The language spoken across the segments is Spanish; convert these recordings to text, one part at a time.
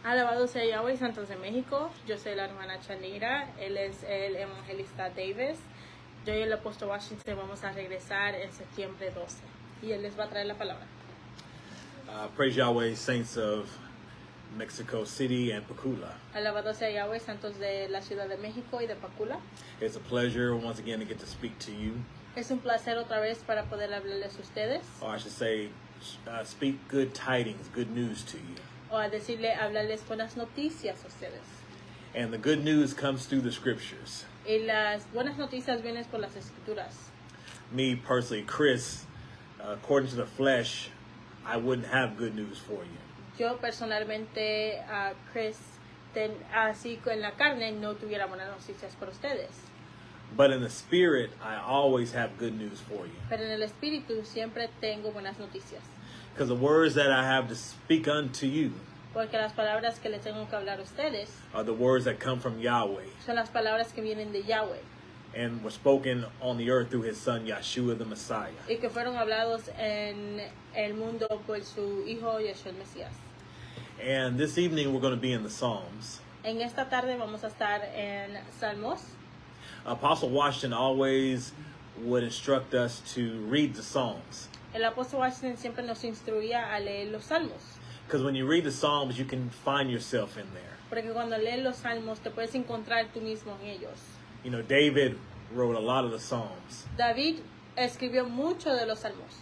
Alabado sea Yahweh, Santos de México. Yo soy la hermana Chanira. Él es el Evangelista Davis. Yo y el apóstol Washington vamos a regresar en septiembre 12. Y él les va a traer la palabra. Praise Yahweh, saints of Mexico City and Pacula. Alabado sea Yahweh, santos de la Ciudad de México y de Pacula. It's a pleasure once again to get to speak to you. Es un placer otra vez para poder hablarles a ustedes. Or I should say, speak good tidings, good news to you. O a decirle, hablarles buenas noticias a ustedes. And the good news comes through the scriptures. Y las buenas noticias vienen por las escrituras. Me personally, Chris, according to the flesh, I wouldn't have good news for you. Yo personalmente, Chris, así en la carne no tuviera buenas noticias para ustedes. But in the spirit, I always have good news for you. Pero en el espíritu siempre tengo buenas noticias. Because the words that I have to speak unto you Porque las palabras que les tengo que hablar a ustedes are the words that come from Yahweh son las palabras que vienen de Yahweh and were spoken on the earth through his son Yeshua the Messiah. y que fueron hablados en el mundo por su hijo Yeshua el Mesías. And this evening we're going to be in the Psalms. En esta tarde vamos a estar en Salmos. Apostle Washington always would instruct us to read the Psalms. El apóstol Washington siempre nos instruía a leer los Salmos. Because when you read the Psalms, you can find yourself in there. Porque cuando lees los Salmos te puedes encontrar tú mismo en ellos. You know, David wrote a lot of the Psalms. David escribió mucho de los Salmos.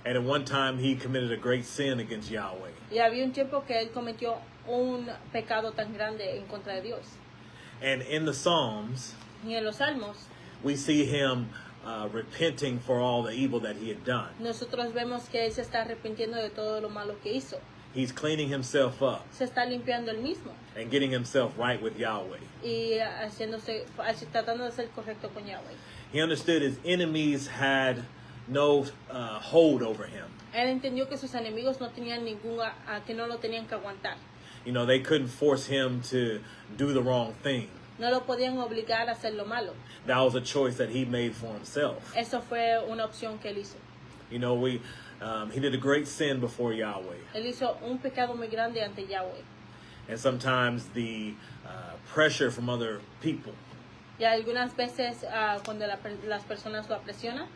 And at one time he committed a great sin against Yahweh. Y había un tiempo que él cometió un pecado tan grande en contra de Dios. And in the Psalms, Y en los Salmos we see him repenting for all the evil that he had done. nosotros vemos que él se está arrepintiendo de todo lo malo que hizo. He's cleaning himself up Se está limpiando él mismo and getting himself right with Yahweh. y tratando de ser correcto con Yahweh. He understood his enemies had no hold over him. Él entendió que sus enemigos no tenían que no lo tenían que aguantar. You know, they couldn't force him to do the wrong thing. No lo podían obligar a hacer lo malo. That was a choice that he made for himself. Eso fue una opción que él hizo. You know, he did a great sin before Yahweh. Él hizo un pecado muy grande ante Yahweh. And sometimes the pressure from other people Y algunas veces cuando las personas lo presionan,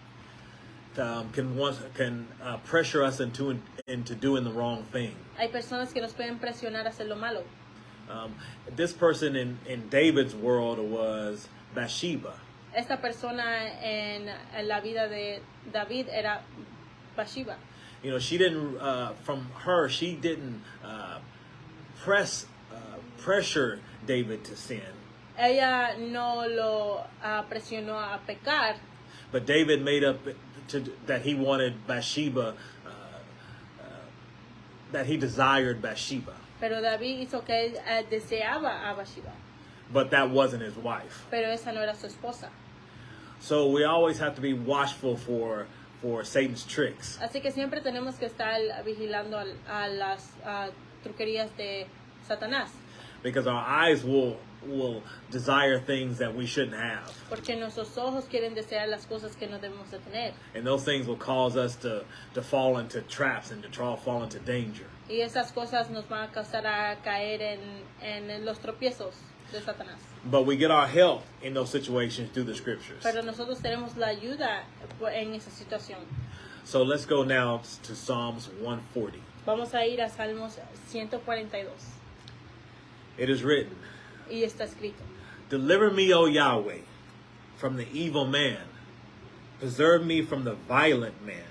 can pressure us into doing the wrong thing. hay personas que nos pueden presionar a hacer lo malo. This person in David's world was Bathsheba. Esta persona en la vida de David era Bathsheba. You know, she didn't pressure David to sin. Ella no lo presionó a pecar, But David made up that he wanted Bathsheba, that he desired Bathsheba. pero David hizo que él deseaba a Bathsheba. But that wasn't his wife. Pero esa no era su esposa. So we always have to be watchful for Satan's tricks. Así que siempre tenemos que estar vigilando a las truquerías de Satanás. Because our eyes will desire things that we shouldn't have. Porque nuestros ojos quieren desear las cosas que no debemos de tener. And those things will cause us to fall into traps and to fall into danger. Y esas cosas nos van a causar a caer en los tropiezos de Satanás. But we get our help in those situations through the scriptures. Pero nosotros tenemos la ayuda en esa situación. So let's go now to Psalms 140. Vamos a ir a Salmos 142. It is written, Y está escrito: "Deliver me, O Yahweh, from the evil man. Preserve me from the violent man."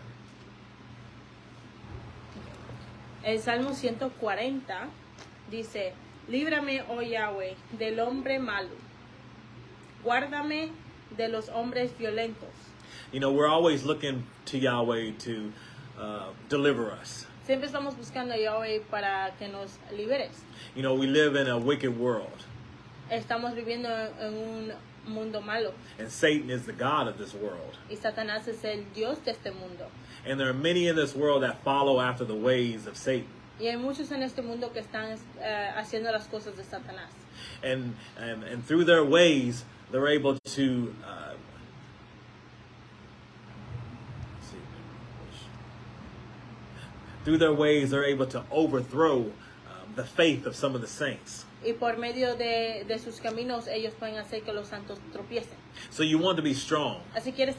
El Salmo 140 dice: líbrame, oh Yahweh, del hombre malo. Guárdame de los hombres violentos. You know, we're always looking to Yahweh to deliver us. Siempre estamos buscando a Yahweh para que nos liberes. You know, we live in a wicked world. Estamos viviendo en un mundo malo. And Satan is the god of this world. Y Satanás es el Dios de este mundo. And there are many in this world that follow after the ways of Satan. Y hay muchos en este mundo que están haciendo las cosas de Satanás. And through their ways, they're able to through their ways, they're able to overthrow the faith of some of the saints. Y por medio de sus caminos ellos pueden hacer que los santos tropiecen. So you want to be strong. Así tienes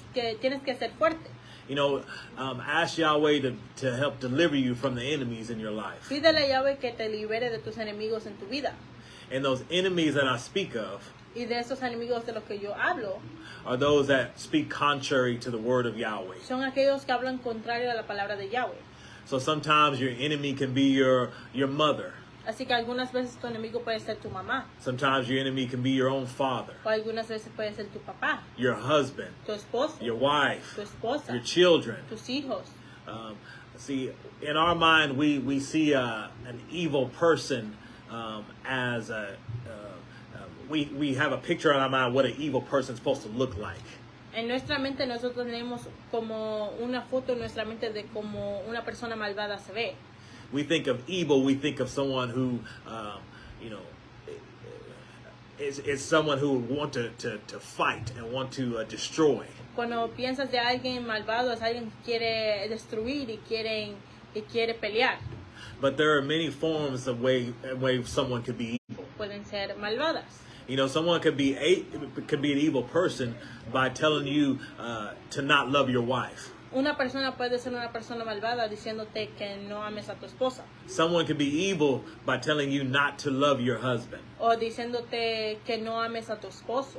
que ser fuerte. You know, ask Yahweh to help deliver you from the enemies in your life. Pídele a Yahweh que te libere de tus enemigos en tu vida. And those enemies that I speak of Y de esos enemigos de los que yo hablo are those that speak contrary to the word of Yahweh. son aquellos que hablan contrario a la palabra de Yahweh. So sometimes your enemy can be your mother. Así que algunas veces tu enemigo puede ser tu mamá. Sometimes your enemy can be your own father, O algunas veces puede ser tu papá, your husband, tu esposo, your wife, tu esposa, your children. tus hijos. See, in our mind, we see an evil person as we have a picture in our mind what an evil person is supposed to look like. En nuestra mente nosotros tenemos como una foto en nuestra mente de como una persona malvada se ve. We think of evil, we think of someone who, you know, is someone who would want to fight and want to destroy. Cuando piensas de alguien malvado es alguien que quiere destruir y quiere pelear. But there are many forms of way someone could be evil. Pueden ser malvadas. You know, someone could be an evil person by telling you to not love your wife. Una persona puede ser una persona malvada diciéndote que no ames a tu esposa. Someone could be evil by telling you not to love your husband. O diciéndote que no ames a tu esposo.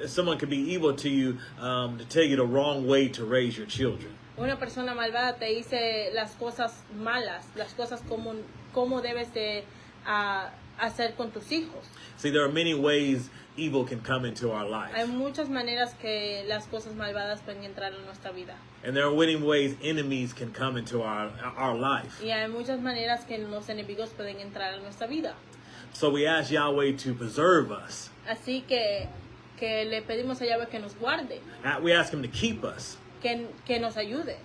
Someone could be evil to you to tell you the wrong way to raise your children. Una persona malvada te dice las cosas malas, las cosas como debes de hacer con tus hijos. See, there are many ways evil can come into our life. Hay muchas maneras que las cosas malvadas pueden entrar en nuestra vida. And there are many ways enemies can come into our life. Y hay muchas maneras que los enemigos pueden entrar en nuestra vida. So we ask Yahweh to preserve us. Así que le pedimos a Yahweh que nos guarde, We ask Him to keep us. que nos ayude.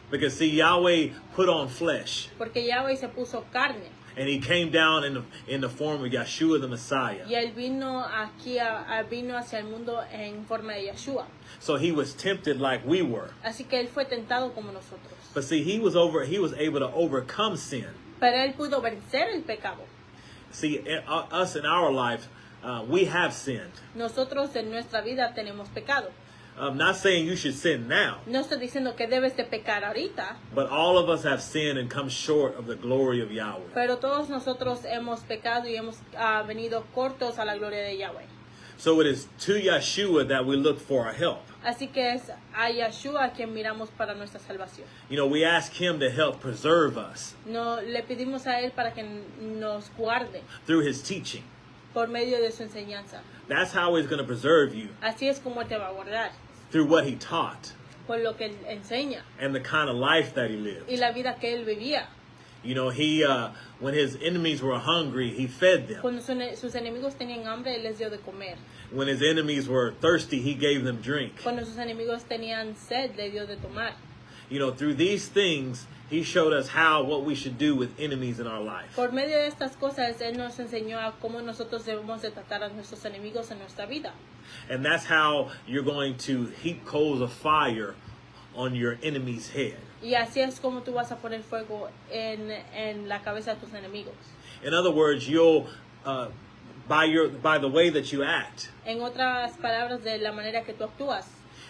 Because see, Yahweh put on flesh. Porque Yahweh se puso carne. And He came down in the form of Yeshua the Messiah. Y él vino hacia el mundo en forma de Yeshua. So He was tempted like we were. Así que él fue tentado como nosotros. But see, He was able to overcome sin. Pero él pudo vencer el pecado. See, us in our life, we have sinned. Nosotros en nuestra vida tenemos pecado. I'm not saying you should sin now, No estoy diciendo que debes de pecar ahorita, but all of us have sinned and come short of the glory of Yahweh. pero todos nosotros hemos pecado y hemos venido cortos a la gloria de Yahweh. So it is to Yeshua that we look for our help. Así que es a Yeshua a quien miramos para nuestra salvación. You know, we ask Him to help preserve us No, le pedimos a él para que nos guarde through His teaching. por medio de su enseñanza. That's how He's going to preserve you, Así es como él te va a guardar, through what He taught por lo que él enseña and the kind of life that He lived. y la vida que él vivía. You know, when His enemies were hungry, He fed them. Cuando sus enemigos tenían hambre, él les dio de comer. When His enemies were thirsty, He gave them drink. Cuando sus enemigos tenían sed, le dio de tomar. You know, through these things, He showed us what we should do with enemies in our life. Por medio de estas cosas, él nos enseñó a cómo nosotros debemos de tratar a nuestros enemigos en nuestra vida. And that's how you're going to heap coals of fire on your enemy's head. Y así es como tú vas a poner fuego en la cabeza de tus enemigos. In other words, you'll by the way that you act, En otras palabras, de la manera que tú actúas,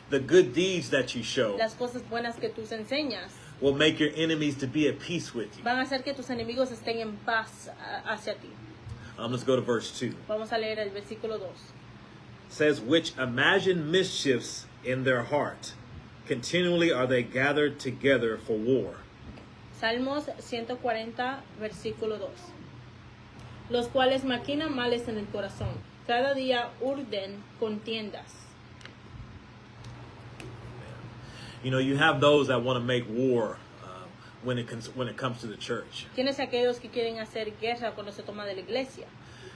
the good deeds that you show las cosas buenas que tú enseñas, will make your enemies to be at peace with you. van a hacer que tus enemigos estén en paz hacia ti. Let's go to verse 2. Vamos a leer el versículo 2. It says, which imagine mischiefs in their heart. Continually are they gathered together for war. Salmos 140, versículo 2. Los cuales maquinan males en el corazón. Cada día urden contiendas. You know, you have those that want to make war when it comes to the church. Tienes aquellos que quieren hacer guerra cuando se toma de la iglesia.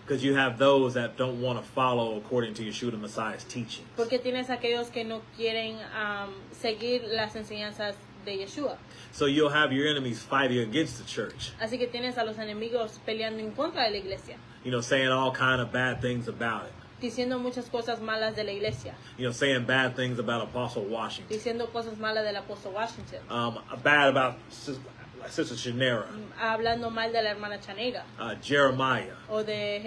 Because you have those that don't want to follow according to Yeshua the Messiah's teachings. Porque tienes aquellos que no quieren seguir las enseñanzas de Yeshua. So you'll have your enemies fighting against the church. Así que tienes a los enemigos peleando en contra de la iglesia. You know, saying all kind of bad things about it. Diciendo muchas cosas malas de la iglesia. You know, saying bad things about Apostle Washington. Diciendo cosas malas del apóstol Washington. Bad about Sister Shanera, hablando mal de la hermana Chaneira Jeremiah, o de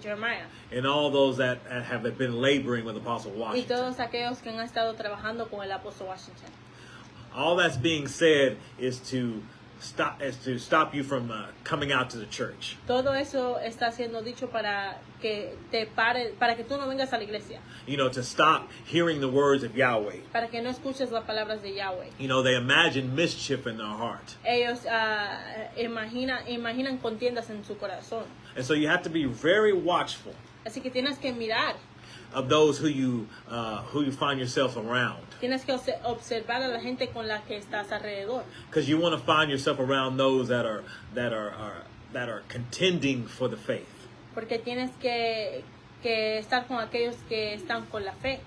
Jeremiah. and all those that have been laboring with Apostle Y Washington. todos aquellos que han estado trabajando con el apóstol Washington. All that's being said is to stop you from coming out to the church. Todo eso está siendo dicho para que te pare, para que tú no vengas a la iglesia. You know, to stop hearing the words of Yahweh. Para que no escuches las palabras de Yahweh. You know, they imagine mischief in their heart. Ellos imaginan contiendas en su corazón. And so you have to be very watchful Así que tienes que mirar. of those who you find yourself around. Tienes que observar a la gente con la que estás alrededor. Because you want to find yourself around those that are contending for the faith. Porque tienes que estar con aquellos que están con la fe.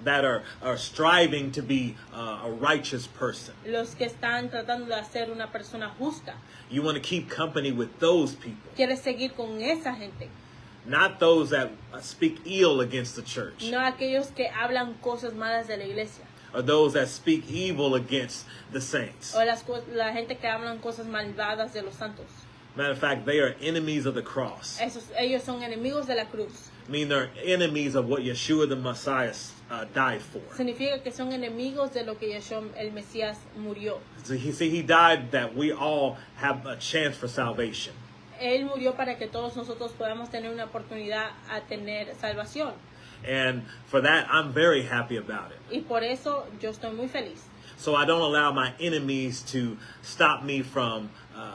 That are striving to be a righteous person. Los que están tratando de ser una persona justa. You want to keep company with those people. Quieres seguir con esa gente. Not those that speak ill against the church. No aquellos que hablan cosas malas de la iglesia. Or those that speak evil against the saints. O la gente que hablan cosas malvadas de los santos. Matter of fact, they are enemies of the cross. Ellos son enemigos de la cruz. I mean, they're enemies of what Yeshua the Messiah died for. Significa que son enemigos de lo que Yeshua el Mesías murió. So he died that we all have a chance for salvation. Él murió para que todos nosotros podamos tener una oportunidad a tener salvación. And for that, I'm very happy about it. Y por eso yo estoy muy feliz. So I don't allow my enemies to stop me from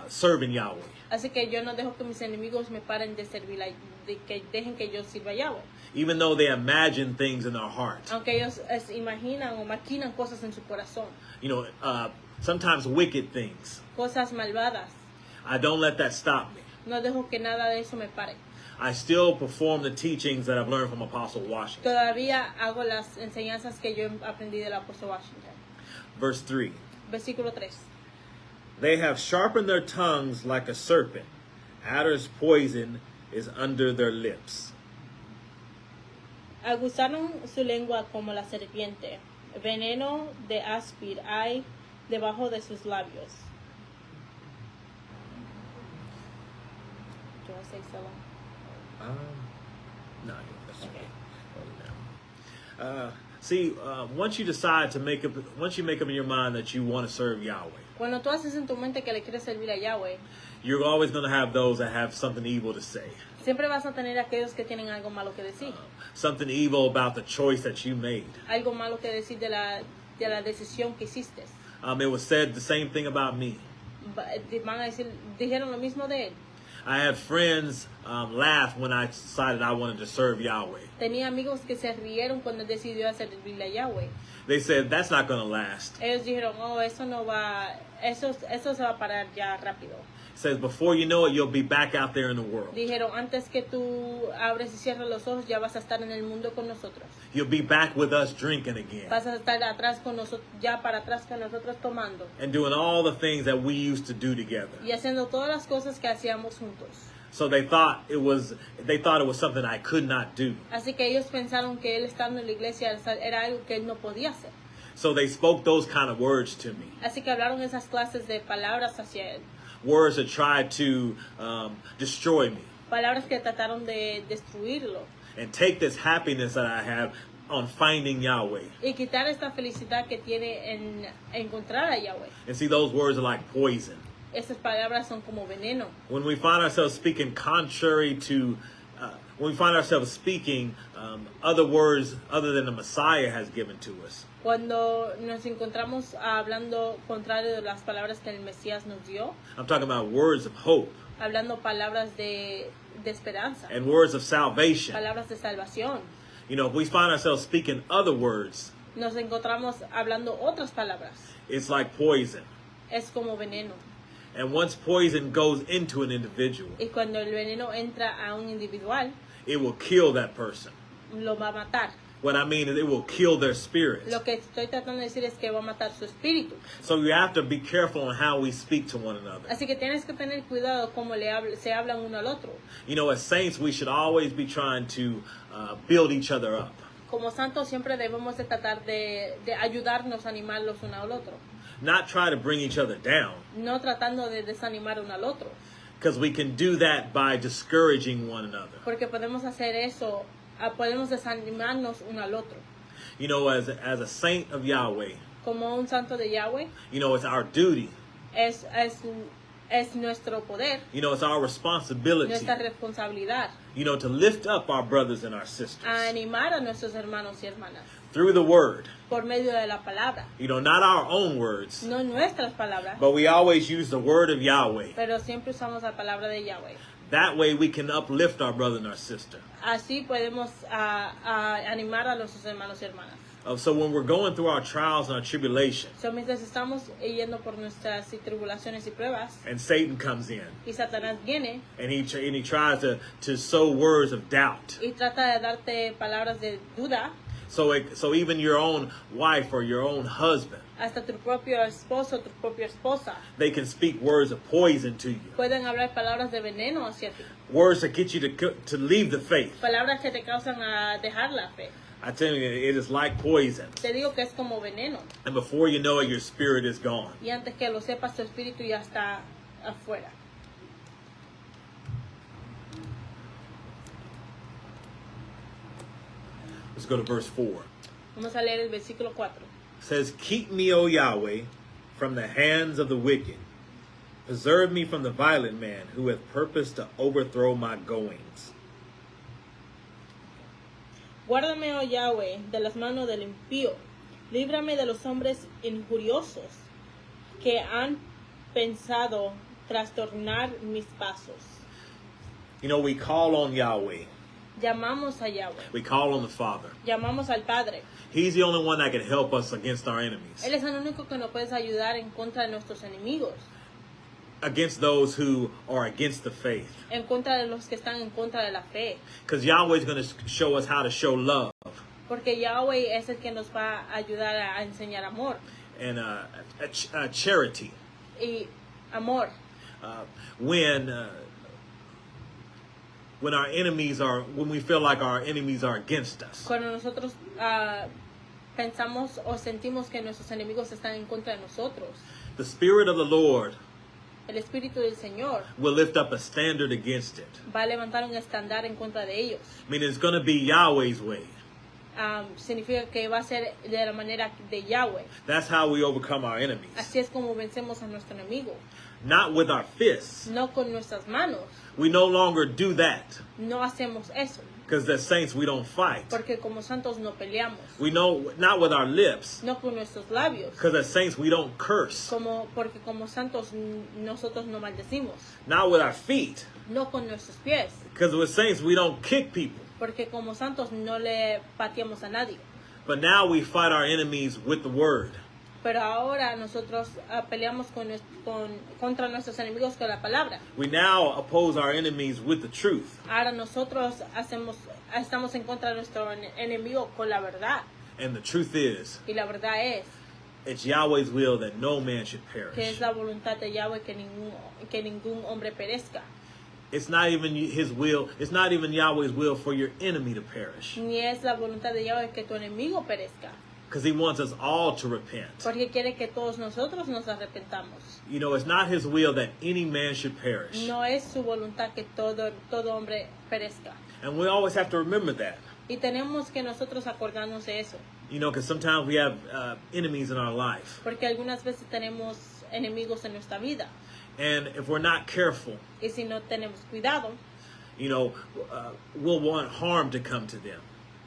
serving Yahweh. Así que yo no dejo que mis enemigos me paren de servir, de que dejen que yo sirva a Yahweh. Even though they imagine things in their heart. Aunque ellos imaginan o maquinan cosas en su corazón. You know, sometimes wicked things. Cosas malvadas. I don't let that stop me. No dejo que nada de eso me pare. I still perform the teachings that I've learned from Apostle Washington. Todavía hago las enseñanzas que yo aprendí del apóstol Washington. Verse 3. Versículo 3. They have sharpened their tongues like a serpent. Adder's poison is under their lips. Aguzaron su lengua como la serpiente. Veneno de áspid hay debajo de sus labios. Do I say so? No, that's okay. See, once you decide to make up in your mind that you want to serve Yahweh, Cuando tú haces en tu mente que le quieres servir a Yahweh, you're always going to have those that have something evil to say. siempre vas a tener aquellos que tienen algo malo que decir. Something evil about the choice that you made. Algo malo que decir de la decisión que hiciste. It was said the same thing about me. Van a decir, dijeron lo mismo de él. I had friends laugh when I decided I wanted to serve Yahweh. Tenía amigos que se rieron cuando decidió servirle a Yahweh. They said, that's not going to last. Ellos dijeron, oh, eso no va, eso se va a parar ya rápido. It says, before you know it, you'll be back out there in the world. Dijeron, antes que tú abres y cierres los ojos, ya vas a estar en el mundo con nosotros. You'll be back with us drinking again. Vas a estar atrás con nosotros, ya para atrás con nosotros tomando. And doing all the things that we used to do together. Y haciendo todas las cosas que hacíamos juntos. So they thought it was something I could not do. Así que ellos pensaron que él estando en la iglesia era algo que él no podía hacer. So they spoke those kind of words to me. Así que hablaron esas clases de palabras hacia él. Words that tried to destroy me. Palabras que trataron de destruirlo. And take this happiness that I have on finding Yahweh. Y quitar esta felicidad que tiene en encontrar a Yahweh. And see, those words are like poison. Esas palabras son como veneno. When we find ourselves speaking contrary to, when we find ourselves speaking other words other than the Messiah has given to us. Cuando nos encontramos hablando contrario de las palabras que el Mesías nos dio. I'm talking about words of hope. Hablando palabras de esperanza. And words of salvation. Palabras de salvación. You know, if we find ourselves speaking other words. Nos encontramos hablando otras palabras. It's like poison. Es como veneno. And once poison goes into an individual, y cuando el veneno entra a un individual, it will kill that person. Lo va a matar. What I mean is it will kill their spirit. Lo que estoy tratando de decir es que va a matar su espíritu. So you have to be careful on how we speak to one another. Así que tienes que tener cuidado cómo se hablan uno al otro. You know, as saints, we should always be trying to build each other up. Como santos siempre debemos de tratar de ayudarnos, animarlos uno al otro. not try to bring each other down. No tratando de desanimar uno al otro. Because we can do that by discouraging one another. Porque podemos hacer eso, podemos desanimarnos uno al otro. You know, as a saint of Yahweh, Como un santo de Yahweh, you know, it's our duty. es nuestro poder, You know, it's our responsibility, nuestra responsabilidad, you know, to lift up our brothers and our sisters a animar a nuestros hermanos y hermanas through the word. por medio de la palabra. You know, not our own words, No nuestras palabras, but we always use the word of Yahweh. pero siempre usamos la palabra de Yahweh. That way we can uplift our brother and our sister. Así podemos animar a nuestros hermanos y hermanas. So when we're going through our trials and our tribulations, So, mientras estamos yendo por nuestras tribulaciones y pruebas, and Satan comes in, y Satanás viene and he tries to sow words of doubt. y trata de darte palabras de duda, So even your own wife or your own husband, hasta tu propio esposo, tu propia esposa, they can speak words of poison to you. pueden hablar palabras de veneno hacia ti. Words that get you to leave the faith. Palabras que te causan a dejar la fe. I tell you, it is like poison. Te digo que es como veneno. And before you know it, your spirit is gone. Y antes que lo sepas, tu espíritu ya está afuera. Let's go to verse 4. Vamos a leer el versículo 4. It says, "Keep me, O Yahweh, from the hands of the wicked. Preserve me from the violent man who hath purposed to overthrow my goings." Guárdame, oh Yahweh, de las manos del impío. Líbrame de los hombres injuriosos que han pensado trastornar mis pasos. You know, we call on Yahweh. Llamamos a Yahweh. We call on the Father. Llamamos al Padre. He's the only one that can help us against our enemies. Él es el único que nos puede ayudar en contra de nuestros enemigos. Against those who are against the faith. En contra de los que están en contra de la fe. Because Yahweh is going to show us how to show love. Porque Yahweh es el que nos va a ayudar a enseñar amor. And charity. Y amor. When we feel like our enemies are against us. Cuando nosotros pensamos o sentimos que nuestros enemigos están en contra de nosotros. The Spirit of the Lord El Espíritu del Señor will lift up a standard against it. va a levantar un estándar en contra de ellos. I mean, it's going to be Yahweh's way. Significa que va a ser de la manera de Yahweh. That's how we overcome our enemies. Así es como vencemos a nuestro enemigo. Not with our fists. No con nuestras manos. We no longer do that. No hacemos eso. Because as saints, we don't fight. Porque como santos no peleamos. We know, not with our lips. No con nuestros labios. Because as saints, we don't curse. Porque como santos nosotros no maldecimos. Not with our feet. No con nuestros pies. Because with saints, we don't kick people. Porque como santos no le pateamos a nadie. But now we fight our enemies with the word. Pero ahora nosotros peleamos contra nuestros enemigos con la palabra. We now oppose our enemies with the truth. Ahora nosotros estamos en contra de nuestro enemigo con la verdad. And the truth is, Y la verdad es it's Yahweh's will that no man should perish. que es la voluntad de Yahweh que ningún hombre perezca. It's not even his will. It's not even Yahweh's will for your enemy to perish. Ni es la voluntad de Yahweh que tu enemigo perezca. Because he wants us all to repent. Porque quiere que todos nosotros nos arrepentamos. You know, it's not his will that any man should perish. No es su voluntad que todo hombre perezca. And we always have to remember that. Y tenemos que nosotros acordarnos de eso. You know, because sometimes we have enemies in our life. Porque algunas veces tenemos enemigos en nuestra vida. And if we're not careful, Y si no tenemos cuidado, you know, we'll want harm to come to them.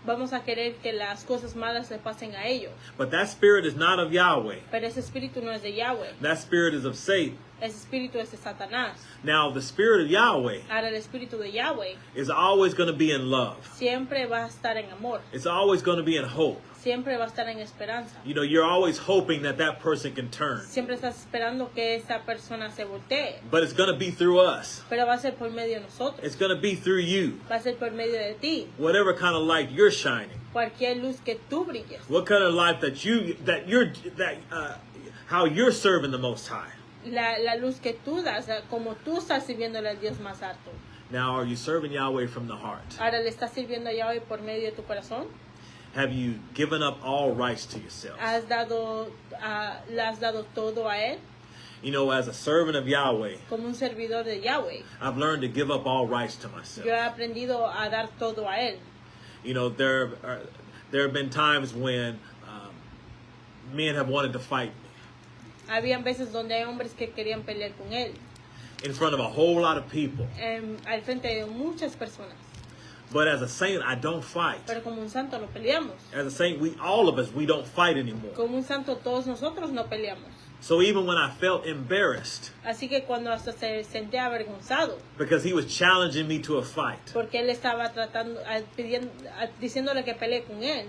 vamos a querer que las cosas malas le pasen a ellos. But that spirit is not of Yahweh. Pero ese espíritu no es de Yahweh. That spirit is of Satan. Ese espíritu es de Satanás. Now, the spirit of Yahweh Ahora el espíritu de Yahweh is always going to be in love. siempre va a estar en amor. It's always going to be in hope. Siempre va a estar en esperanza. You know, you're always hoping that that person can turn. Siempre estás esperando que esa persona se voltee. But it's going to be through us. Pero va a ser por medio de nosotros. It's going to be through you. Va a ser por medio de ti. Whatever kind of light you're shining. Cualquier luz que tú brilles. What kind of life how you're serving the Most High. La luz que tú das, como tú estás sirviéndole al Dios más alto. Now, are you serving Yahweh from the heart? Ahora le estás sirviendo a Yahweh por medio de tu corazón. have you given up all rights to yourself? ¿Le has dado todo a Él? You know, as a servant of Yahweh, Como un servidor de Yahweh, I've learned to give up all rights to myself. yo he aprendido a dar todo a Él. You know, there have been times when men have wanted to fight me Habían veces donde hay hombres que querían pelear con Él, in front of a whole lot of people. al frente de muchas personas. But as a saint, I don't fight. Pero como un santo no peleamos. As a saint, all of us, we don't fight anymore. Como un santo todos nosotros no peleamos. So even when I felt embarrassed, Así que cuando hasta se sentía avergonzado, because he was challenging me to a fight, porque Él estaba diciéndole que pelee con Él,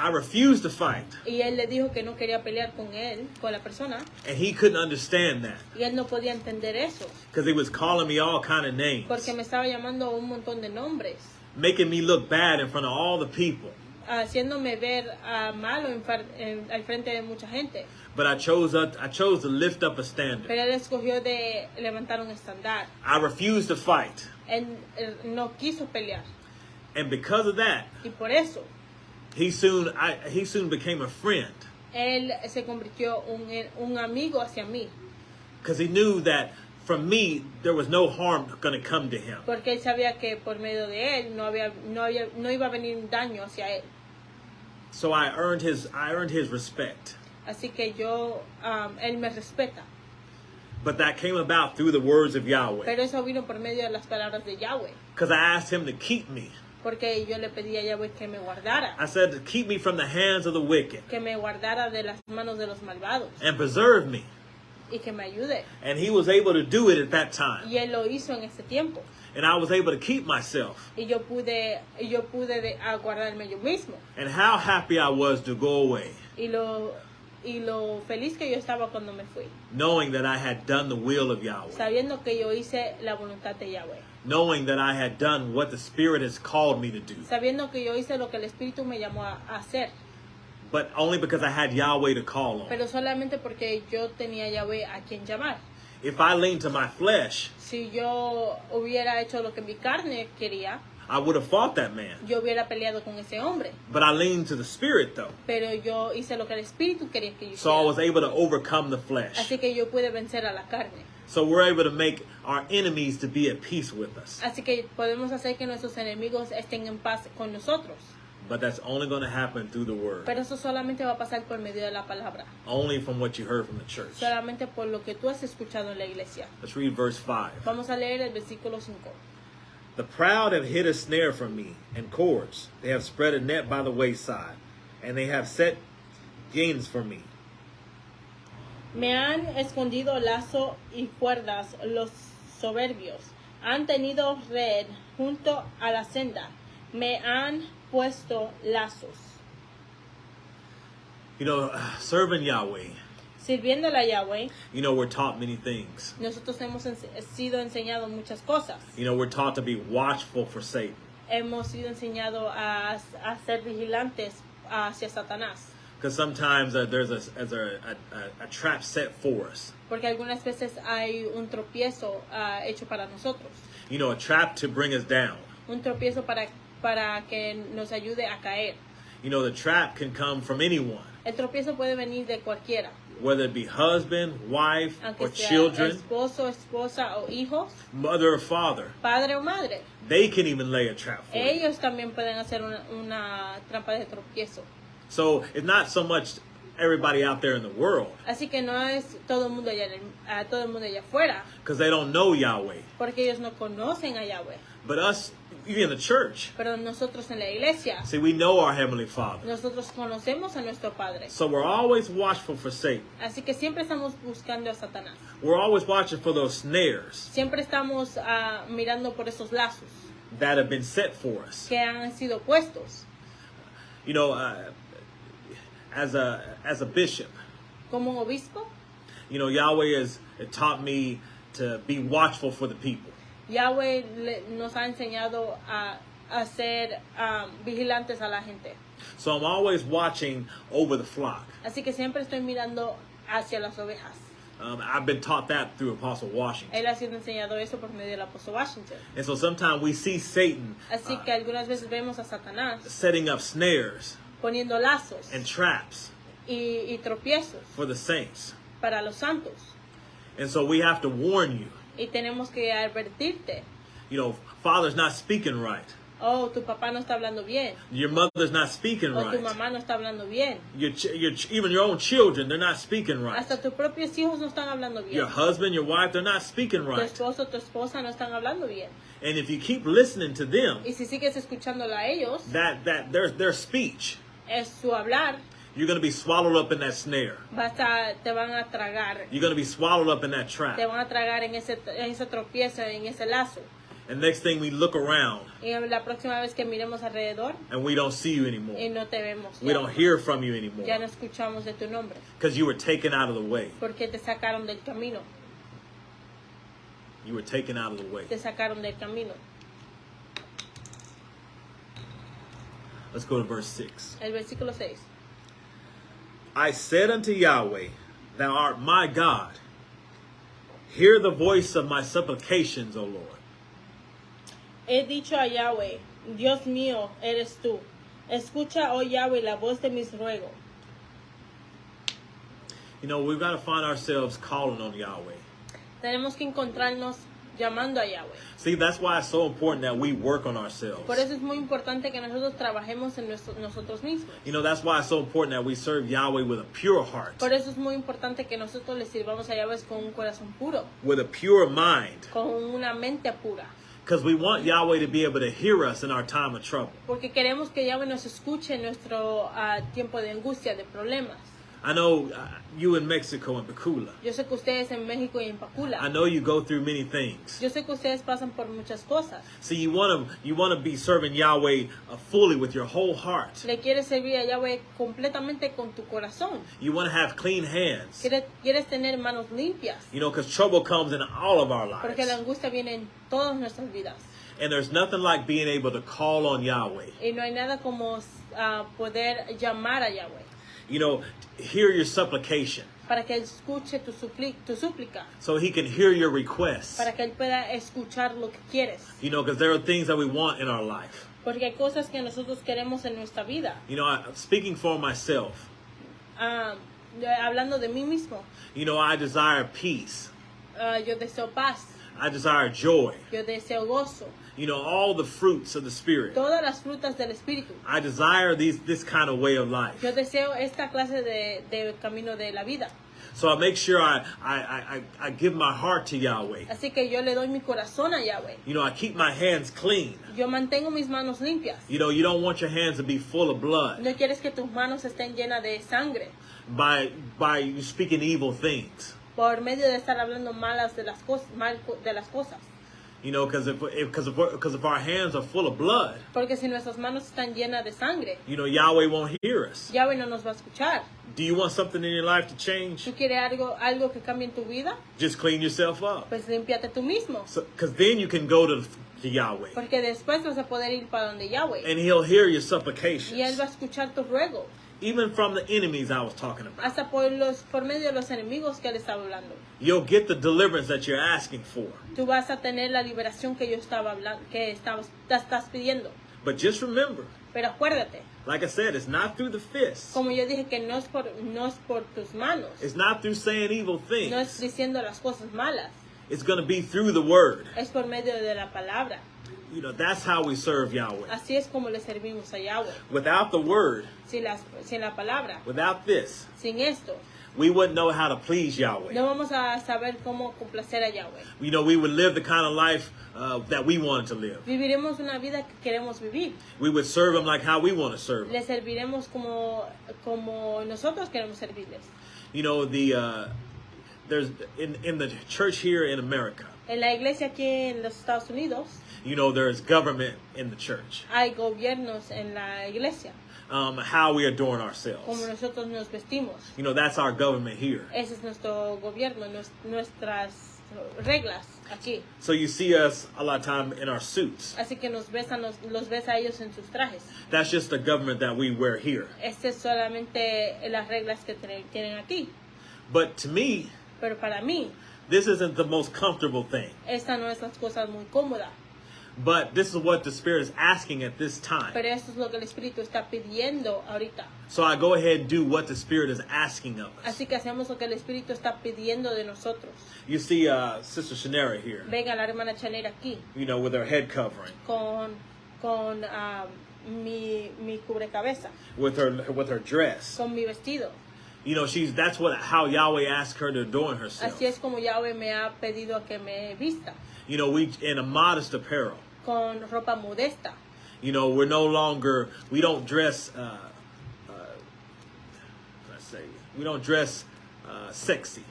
I refused to fight. y Él le dijo que no quería pelear con Él, con la persona, And he couldn't understand that y Él no podía entender eso, because he was calling me all kind of names, porque me estaba llamando un montón de nombres, making me look bad in front of all the people. haciéndome ver malo al frente de mucha gente. But I chose to lift up a standard. Pero Él escogió de levantar un estándar. I refused to fight. Él no quiso pelear. And because of that, Y por eso, he soon became a friend, Él se convirtió un amigo hacia mí. because he knew that from me there was no harm going to come to him. Porque Él sabía que por medio de Él no iba a venir un daño hacia Él. So I earned his respect. Así que Él me respeta. But that came about through the words of Yahweh. Pero eso vino por medio de las palabras de Yahweh. Because I asked him to keep me. Porque yo le pedí a Yahweh que me guardara. I said to keep me from the hands of the wicked. Que me guardara de las manos de los malvados. And preserve me. Y que me ayude. And he was able to do it at that time. Y Él lo hizo en ese tiempo. And I was able to keep myself. Y yo pude guardarme yo mismo. And how happy I was to go away, Y lo feliz que yo estaba cuando me fui. knowing that I had done the will of Yahweh. Sabiendo que yo hice la voluntad de Yahweh. Knowing that I had done what the Spirit has called me to do. Sabiendo que yo hice lo que el Espíritu me llamó a hacer. But only because I had Yahweh to call on. Pero solamente porque yo tenía Yahweh a quien llamar. If I leaned to my flesh, Si yo hubiera hecho lo que mi carne quería, I would have fought that man. yo hubiera peleado con ese hombre. But I leaned to the Spirit though. Pero yo hice lo que el Espíritu quería que yo So I hiciera. was able to overcome the flesh. Así que yo pude vencer a la carne. So we're able to make our enemies to be at peace with us. Así que podemos hacer que nuestros enemigos estén en paz con nosotros. But that's only going to happen through the Word. Pero eso solamente va a pasar por medio de la palabra. Only from what you heard from the church. Solamente por lo que tú has escuchado en la iglesia. Let's read verse 5. Vamos a leer el versículo 5. The proud have hid a snare from me, and cords. They have spread a net by the wayside, and they have set gains for me. Me han escondido lazo y cuerdas los soberbios. Han tenido red junto a la senda. Me han puesto lazos. You know, serving Yahweh, Sirviéndole a Yahweh, you know, we're taught many things. nosotros hemos sido enseñados muchas cosas. You know, we're taught to be watchful for Satan. Hemos sido enseñados a ser vigilantes hacia Satanás. Because sometimes there's a trap set for us. Porque algunas veces hay un tropiezo hecho para nosotros. You know, a trap to bring us down. Un tropiezo para que nos ayude a caer. You know, the trap can come from anyone, El tropiezo puede venir de cualquiera. whether it be husband, wife, Aunque or sea children, esposo, esposa o hijos, mother or father. padre o madre. They can even lay a trap for you. Ellos también pueden hacer una trampa de tropiezo. So it's not so much everybody out there in the world, Así que no es todo el mundo allá afuera, because they don't know Yahweh. porque ellos no conocen a Yahweh. But us, even in the church, Pero nosotros en la iglesia, see, we know our Heavenly Father. nosotros conocemos a nuestro Padre. So we're always watchful for Satan. Así que siempre estamos buscando a Satanás. We're always watching for those snares Siempre estamos mirando por esos lazos that have been set for us. que han sido puestos. You know, as a bishop, Como un obispo, you know, Yahweh has taught me to be watchful for the people. Yahweh nos ha enseñado a ser vigilantes a la gente. So I'm always watching over the flock. Así que siempre estoy mirando hacia las ovejas. I've been taught that through Apostle Washington. Él ha sido enseñado eso por medio del apóstol Washington. And so sometimes we see Satan Así que algunas veces vemos a Satanás setting up snares poniendo lazos and traps y tropiezos for the saints. para los santos. And so we have to warn you. Y tenemos que advertirte. You know, father's not speaking right. Oh, tu papá no está hablando bien. Your mother's not speaking O tu right. mamá no está hablando bien. Even your own children, they're not speaking right. Hasta tus propios hijos no están hablando bien. Your husband, your wife, they're not speaking Tu right. esposo, tu esposa no están hablando bien. And if you keep listening to them, Y si sigues escuchándola a ellos, that their speech, es su hablar, you're going to be swallowed up in that snare. te van a tragar. You're going to be swallowed up in that Te trap. van a tragar en ese tropiezo, en ese lazo. And next thing we look around Y la próxima vez que miremos alrededor and we don't see you anymore. y no te vemos. We don't hear from you anymore. Ya no escuchamos de tu nombre. Because you were taken out of the way. Porque te sacaron del camino. You were taken out of the way. Te sacaron del camino. Let's go to verse 6. El versículo 6. I said unto Yahweh, Thou art my God. Hear the voice of my supplications, O Lord. He dicho a Yahweh, Dios mío, eres tú. Escucha, oh Yahweh, la voz de mis ruegos. You know, we've got to find ourselves calling on Yahweh. Tenemos que encontrarnos llamando a Yahweh. See, that's why it's so important that we work on ourselves. Por eso es muy importante que nosotros trabajemos en nosotros mismos. You know, that's why it's so important that we serve Yahweh with a pure heart, Por eso es muy importante que nosotros le sirvamos a Yahweh con un corazón puro, with a pure mind, con una mente pura. because we want Yahweh to be able to hear us in our time of trouble. Porque queremos que Yahweh nos escuche en nuestro tiempo de angustia, de problemas. I know you in Mexico and Pacula. Yo sé que ustedes en México y en I Pacula. know you go through many things. Yo sé que ustedes pasan por muchas cosas. See, you want to be serving Yahweh fully with your whole heart. Le quieres servir a Yahweh completamente con tu corazón. You want to have clean hands. Quieres tener manos limpias. You know, because trouble comes in all of our Porque la lives. angustia viene en todas nuestras vidas. And there's nothing like being able to call on Yahweh. Y no hay nada como poder llamar a Yahweh. You know, hear your supplication. Para que Él escuche tu súplica. So he can hear your requests. Para que Él pueda escuchar lo que quieres. You know, because there are things that we want in our life. Porque hay cosas que nosotros queremos en nuestra vida. You know, speaking for myself, Hablando de mí mismo. you know, I desire peace. Yo deseo paz. I desire joy. Yo deseo gozo. You know, all the fruits of the Spirit. Todas las frutas del Espíritu. I desire this kind of way of life. Yo deseo esta clase de camino de la vida. So I make sure I give my heart to Yahweh. Así que yo le doy mi corazón a Yahweh. You know, I keep my hands clean. Yo mantengo mis manos limpias. You know, you don't want your hands to be full of blood No quieres que tus manos estén llenas de sangre by you speaking evil things. por medio de estar hablando mal de las cosas. You know, because if our hands are full of blood, Porque si nuestras manos están llenas de sangre, you know, Yahweh won't hear us. Yahweh no nos va a escuchar. Do you want something in your life to change? ¿Tú quieres algo que cambie en tu vida? Just clean yourself up. Pues límpiate tú mismo. Because then you can go to Yahweh. Porque después vas a poder ir para donde Yahweh. And he'll hear your Y Él supplications. va a escuchar tus ruegos. Even from the enemies I was talking about. Hasta por medio de los enemigos que Él estaba hablando. You'll get the deliverance that you're asking for. Tú vas a tener la liberación que yo estaba hablando, estás pidiendo. But just remember, Pero acuérdate, like I said, it's not through the fists. como yo dije, que no es por tus manos. It's not through saying evil No es things. diciendo las cosas malas. It's going to be through the word. Es por medio de la palabra. You know, that's how we serve Yahweh. Así es como le servimos a Yahweh. Without the word, Sin la palabra, without this, sin esto, we wouldn't know how to please Yahweh. no vamos a saber cómo complacer a Yahweh. You know, we would live the kind of life that we wanted to live. Viviremos una vida que queremos vivir. We would serve him like how we want to serve him. Le serviremos como nosotros queremos servirles. You know, there's in the church here in America, En la iglesia aquí en los Estados Unidos you know, there's government in the church. hay gobiernos en la iglesia, How we adorn como ourselves. nosotros nos vestimos. You know, that's our government here. Ese es nuestro gobierno, nuestras reglas aquí. So you see us a lot of time in our suits. Así que los ves a ellos en sus trajes. That's just the government that we wear here. Estas es solamente las reglas que tienen aquí. But to me, Pero para mí, this isn't the most comfortable thing. esta no es las cosas muy cómodas. But this is what the Spirit is asking at this time. Pero eso es lo que el Espíritu está pidiendo ahorita. So I go ahead and do what the Spirit is asking of us. Así que hacemos lo que el Espíritu está pidiendo de nosotros. You see Sister Shanera here. Venga la hermana Chanera aquí. You know, with her head covering. Con mi cubrecabeza. With her dress. Con mi vestido. You know, that's how Yahweh asked her to adorn herself. Así es como Yahweh me ha pedido que me vista. You know, in a modest apparel. Con ropa modesta. You know, we don't dress, we don't dress sexy.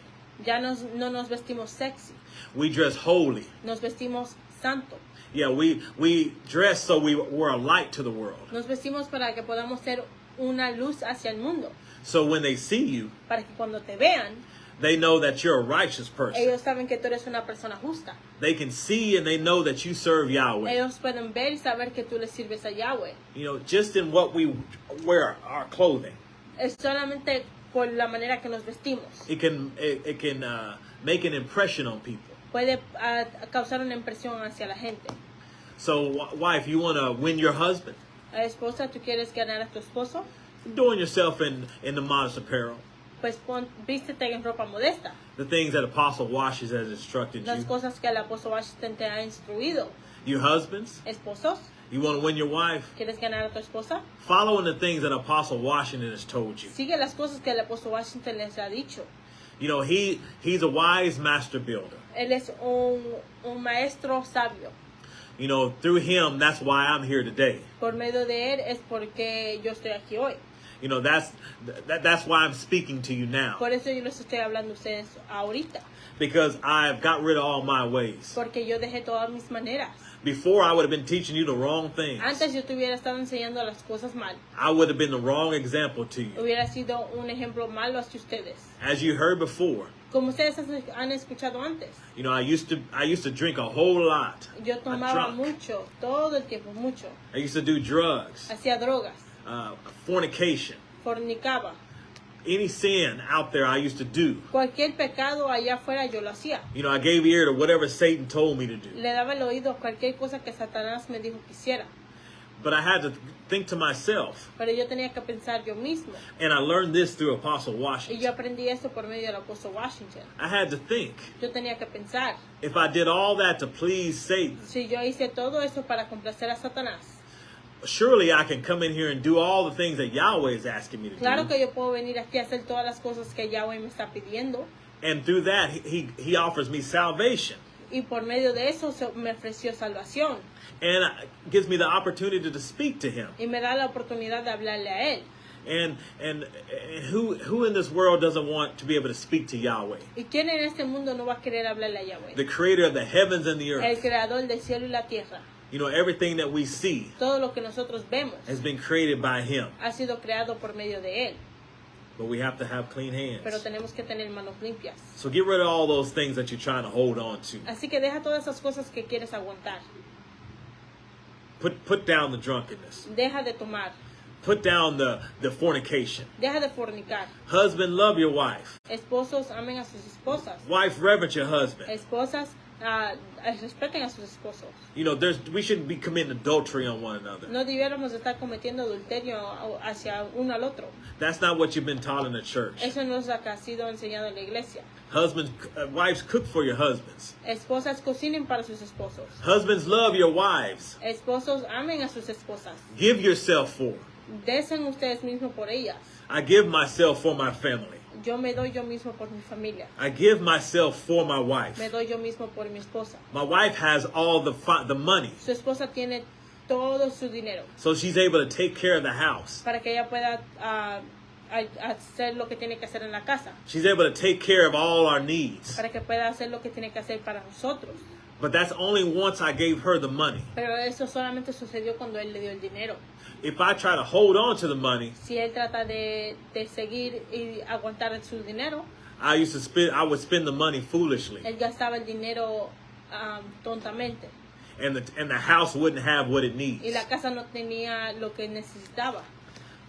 Ya no nos vestimos sexy. We dress holy. Nos vestimos santo. Yeah, we dress so we're a light to the world. Nos vestimos para que podamos ser una luz hacia el mundo. So when they see you, para que cuando te vean, they know that you're a righteous person. Ellos saben que tú eres una persona justa. They can see and they know that you serve Yahweh. Ellos pueden ver y saber que tú le sirves a Yahweh. You know, just in what we wear, our clothing. Es solamente por la manera que nos vestimos. It can make an impression on people. Puede causar una impresión hacia la gente. So, wife, you want to win your husband? Esposa, ¿tú quieres ganar a tu esposo? Adorn yourself in the modest apparel. Pues vístete en ropa modesta. The things that Apostle Washington has instructed Las you. cosas que el apóstol Washington te ha instruido. You husbands? Esposos, You want to win your wife? ¿quieres ganar a tu esposa? Following the things that Apostle Washington has told you. Sigue las cosas que el apóstol Washington les ha dicho. You know, he's a wise master builder. Él es un maestro sabio. You know, through him, that's why I'm here today. Por medio de él es porque yo estoy aquí hoy. You know, that's why I'm speaking to you now. Por eso yo les estoy hablando a ustedes ahorita. Because I've got rid of all my ways. Porque yo dejé todas mis maneras. Before, I would have been teaching you the wrong things. Antes yo te hubiera estado enseñando las cosas mal. I would have been the wrong example to you. Hubiera sido un ejemplo malo hacia ustedes. As you heard before. Como ustedes han escuchado antes. You know, I used to drink a whole lot. Yo tomaba mucho, todo el tiempo, mucho. I used to do drugs. Hacía drogas. Fornication. Fornicaba. Any sin out there I used to do. Cualquier pecado allá afuera yo lo hacía. You know, I gave ear to whatever Satan told me to do. Le daba el oído a cualquier cosa que Satanás me dijo que hiciera. But I had to think to myself. Pero yo tenía que pensar yo mismo. And I learned this through Apostle Y Washington. yo aprendí esto por medio del apóstol Washington. I had to think. Yo tenía que pensar. If I did all that to please Satan. Si yo hice todo eso para complacer a Satanás. Surely I can come in here and do all the things that Yahweh is asking me to Claro do. que yo puedo venir aquí a hacer todas las cosas que Yahweh me está pidiendo. And through that, he offers me salvation. Y por medio de eso me ofreció salvación. And gives me the opportunity to speak to him. Y me da la oportunidad de hablarle a él. And who in this world doesn't want to be able to speak to Yahweh? ¿Y quién en este mundo no va a querer hablarle a Yahweh? The creator of the heavens and the El earth. creador del cielo y la tierra. You know, everything that we see Todo lo que nosotros vemos has been created by him. ha sido creado por medio de él. But we have to have clean Pero hands. tenemos que tener manos limpias. So get rid of all those things that you're trying to hold on to. Así que deja todas esas cosas que quieres aguantar. Put down the drunkenness. Deja de tomar. Put down the fornication. Deja de fornicar. Husband, love your wife. Esposos, amen a sus esposas. Wife, reverence your husband. Esposas, respeten a sus esposos. You know, we shouldn't be committing adultery on one another. No debiéramos estar cometiendo adulterio hacia uno al otro. That's not what you've been taught in the church. Eso no es lo que ha sido enseñado en la iglesia. Husbands, wives, cook for your husbands. Esposas, cocinen para sus esposos. Husbands, love your wives. Esposos, amen a sus esposas. Give yourself for them. Desen ustedes mismos por ellas. I give myself for my family. Yo me doy yo mismo por mi familia. I give myself for my wife. Me doy yo mismo por mi esposa. My wife has all the money, Su esposa tiene todo su dinero so she's able to take care of the house. para que ella pueda hacer lo que tiene que hacer en la casa. She's able to take care of all our needs. Para que pueda hacer lo que tiene que hacer para nosotros. But that's only once I gave her the money. Pero eso solamente sucedió cuando él le dio el dinero. If I try to hold on to the money, Si él trata de seguir y aguantar su dinero, I would spend the money foolishly, él gastaba el dinero tontamente. and the house wouldn't have what it needs. Y la casa no tenía lo que necesitaba.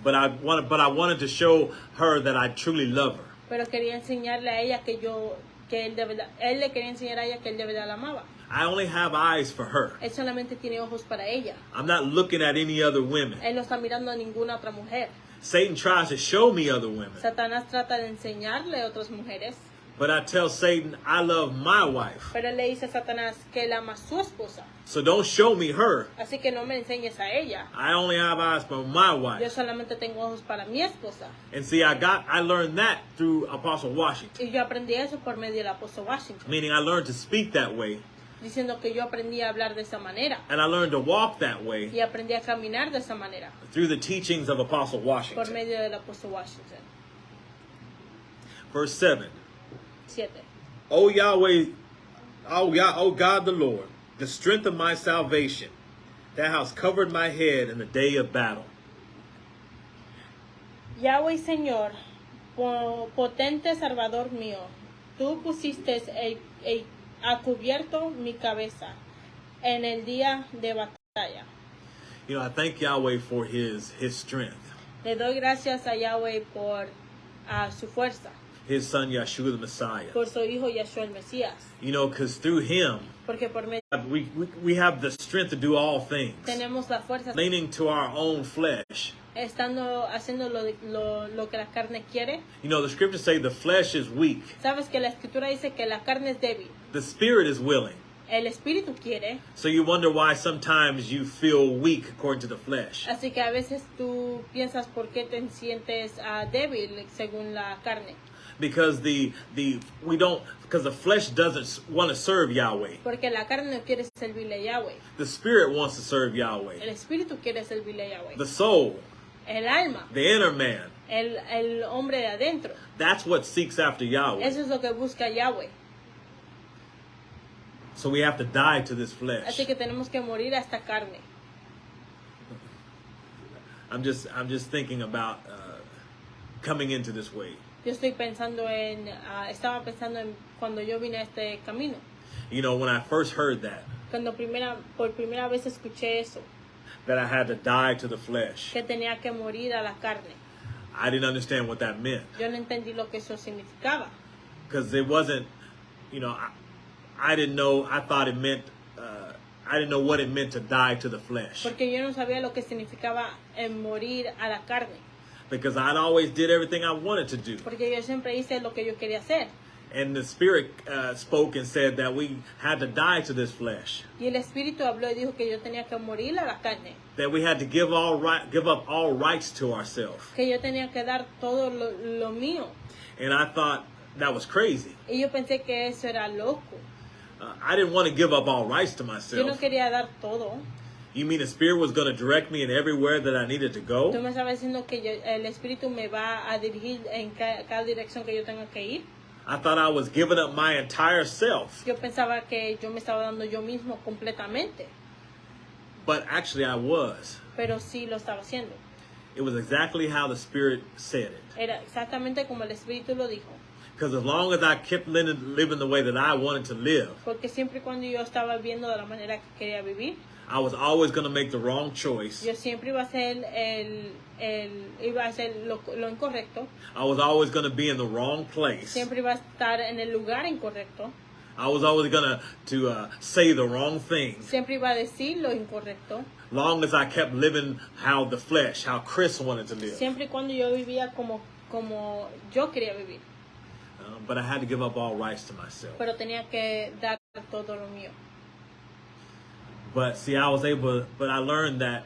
But I wanted to show her that I truly love her. Pero quería enseñarle a ella que yo que él le quería enseñar a ella que él de verdad la amaba. I only have eyes for her. Él solamente tiene ojos para ella. I'm not looking at any other women. Él no está mirando a ninguna otra mujer. Satan tries to show me other women. Satanás trata de enseñarle a otras mujeres. But I tell Satan, I love my wife. Pero él le dice a Satanás que él ama a su esposa. So don't show me her. Así que no me enseñes a ella. I only have eyes for my Yo wife. solamente tengo ojos para mi esposa. And see, I learned that through Apostle Washington. Y yo aprendí eso por medio del apóstol Washington. Meaning I learned to speak that way. Diciendo que yo aprendí a hablar de esa manera. And I learned to walk that way Y aprendí a caminar de esa manera. through the teachings of Apostle Por Washington. medio del apóstol Washington. Verse 7. 7. O Yahweh, O God the Lord, the strength of my salvation, thou hast covered my head in the day of battle. Yahweh Señor, potente Salvador mío, tú pusiste a cubierto mi cabeza en el día de batalla. You know, I thank Yahweh for his strength. Le doy gracias a Yahweh por su fuerza, His son Yeshua the Messiah. por su hijo Yeshua el Mesías. You know, because through him, Porque por medio we have the strength to do all things. tenemos la fuerza, Leaning to our own flesh. estando haciendo lo que la carne quiere. You know, the scriptures say the flesh is weak. Sabes que la escritura dice que la carne es débil, The spirit is willing. el espíritu quiere. So you wonder why sometimes you feel weak according to the flesh. Así que a veces tú piensas por qué te sientes débil según la carne. Because the flesh doesn't want to serve Yahweh. Porque la carne no quiere servirle a Yahweh. The spirit wants to serve El Yahweh. espíritu quiere servirle a Yahweh. The soul, El alma, the inner man, el hombre de adentro. that's what seeks after Yahweh. Eso es lo que busca Yahweh. So we have to die to this flesh. Así que tenemos que morir a esta carne. I'm just thinking about coming into this way. Yo estoy pensando estaba pensando en cuando yo vine a este camino. You know, when I first heard that Por primera vez escuché eso, I had to die to the flesh, que tenía que morir a la carne. I didn't understand what that meant. Yo no entendí lo que eso significaba. Because it wasn't, you know, I didn't know, I thought it meant, I didn't know what it meant to die to the flesh. Porque yo no sabía lo que significaba morir a la carne. Because I'd always did everything I wanted to do. Porque yo siempre hice lo que yo quería hacer. And the Spirit spoke and said that we had to die to this flesh. Y el Espíritu habló y dijo que yo tenía que morir a la carne. That we had to give up all rights to ourselves. Que yo tenía que dar todo lo mío. And I thought that was crazy. Y yo pensé que eso era loco. I didn't want to give up all rights to Yo no myself. quería dar todo. You mean the Spirit was going to direct me in everywhere that I needed to go? Tú me estabas diciendo que el Espíritu me va a dirigir en cada dirección que yo tenga que ir. I thought I was giving up my entire self. Yo pensaba que yo me estaba dando yo mismo completamente. But actually I was. Pero sí lo estaba haciendo. It was exactly how the Spirit said it. Era exactamente como el Espíritu lo dijo. Because as long as I kept living the way that I wanted to live, Porque siempre y cuando yo estaba viviendo de la manera que quería vivir, I was always going to make the wrong choice. yo siempre iba a hacer lo incorrecto. I was always going to be in the wrong place. Siempre iba a estar en el lugar incorrecto. I was always going to say the wrong things. Siempre iba a decir lo incorrecto. Long as I kept living how the flesh, how Chris wanted to live. Siempre y cuando yo vivía como yo quería vivir. But I had to give up all rights to myself. Pero tenía que dar todo lo mío. But see, I learned that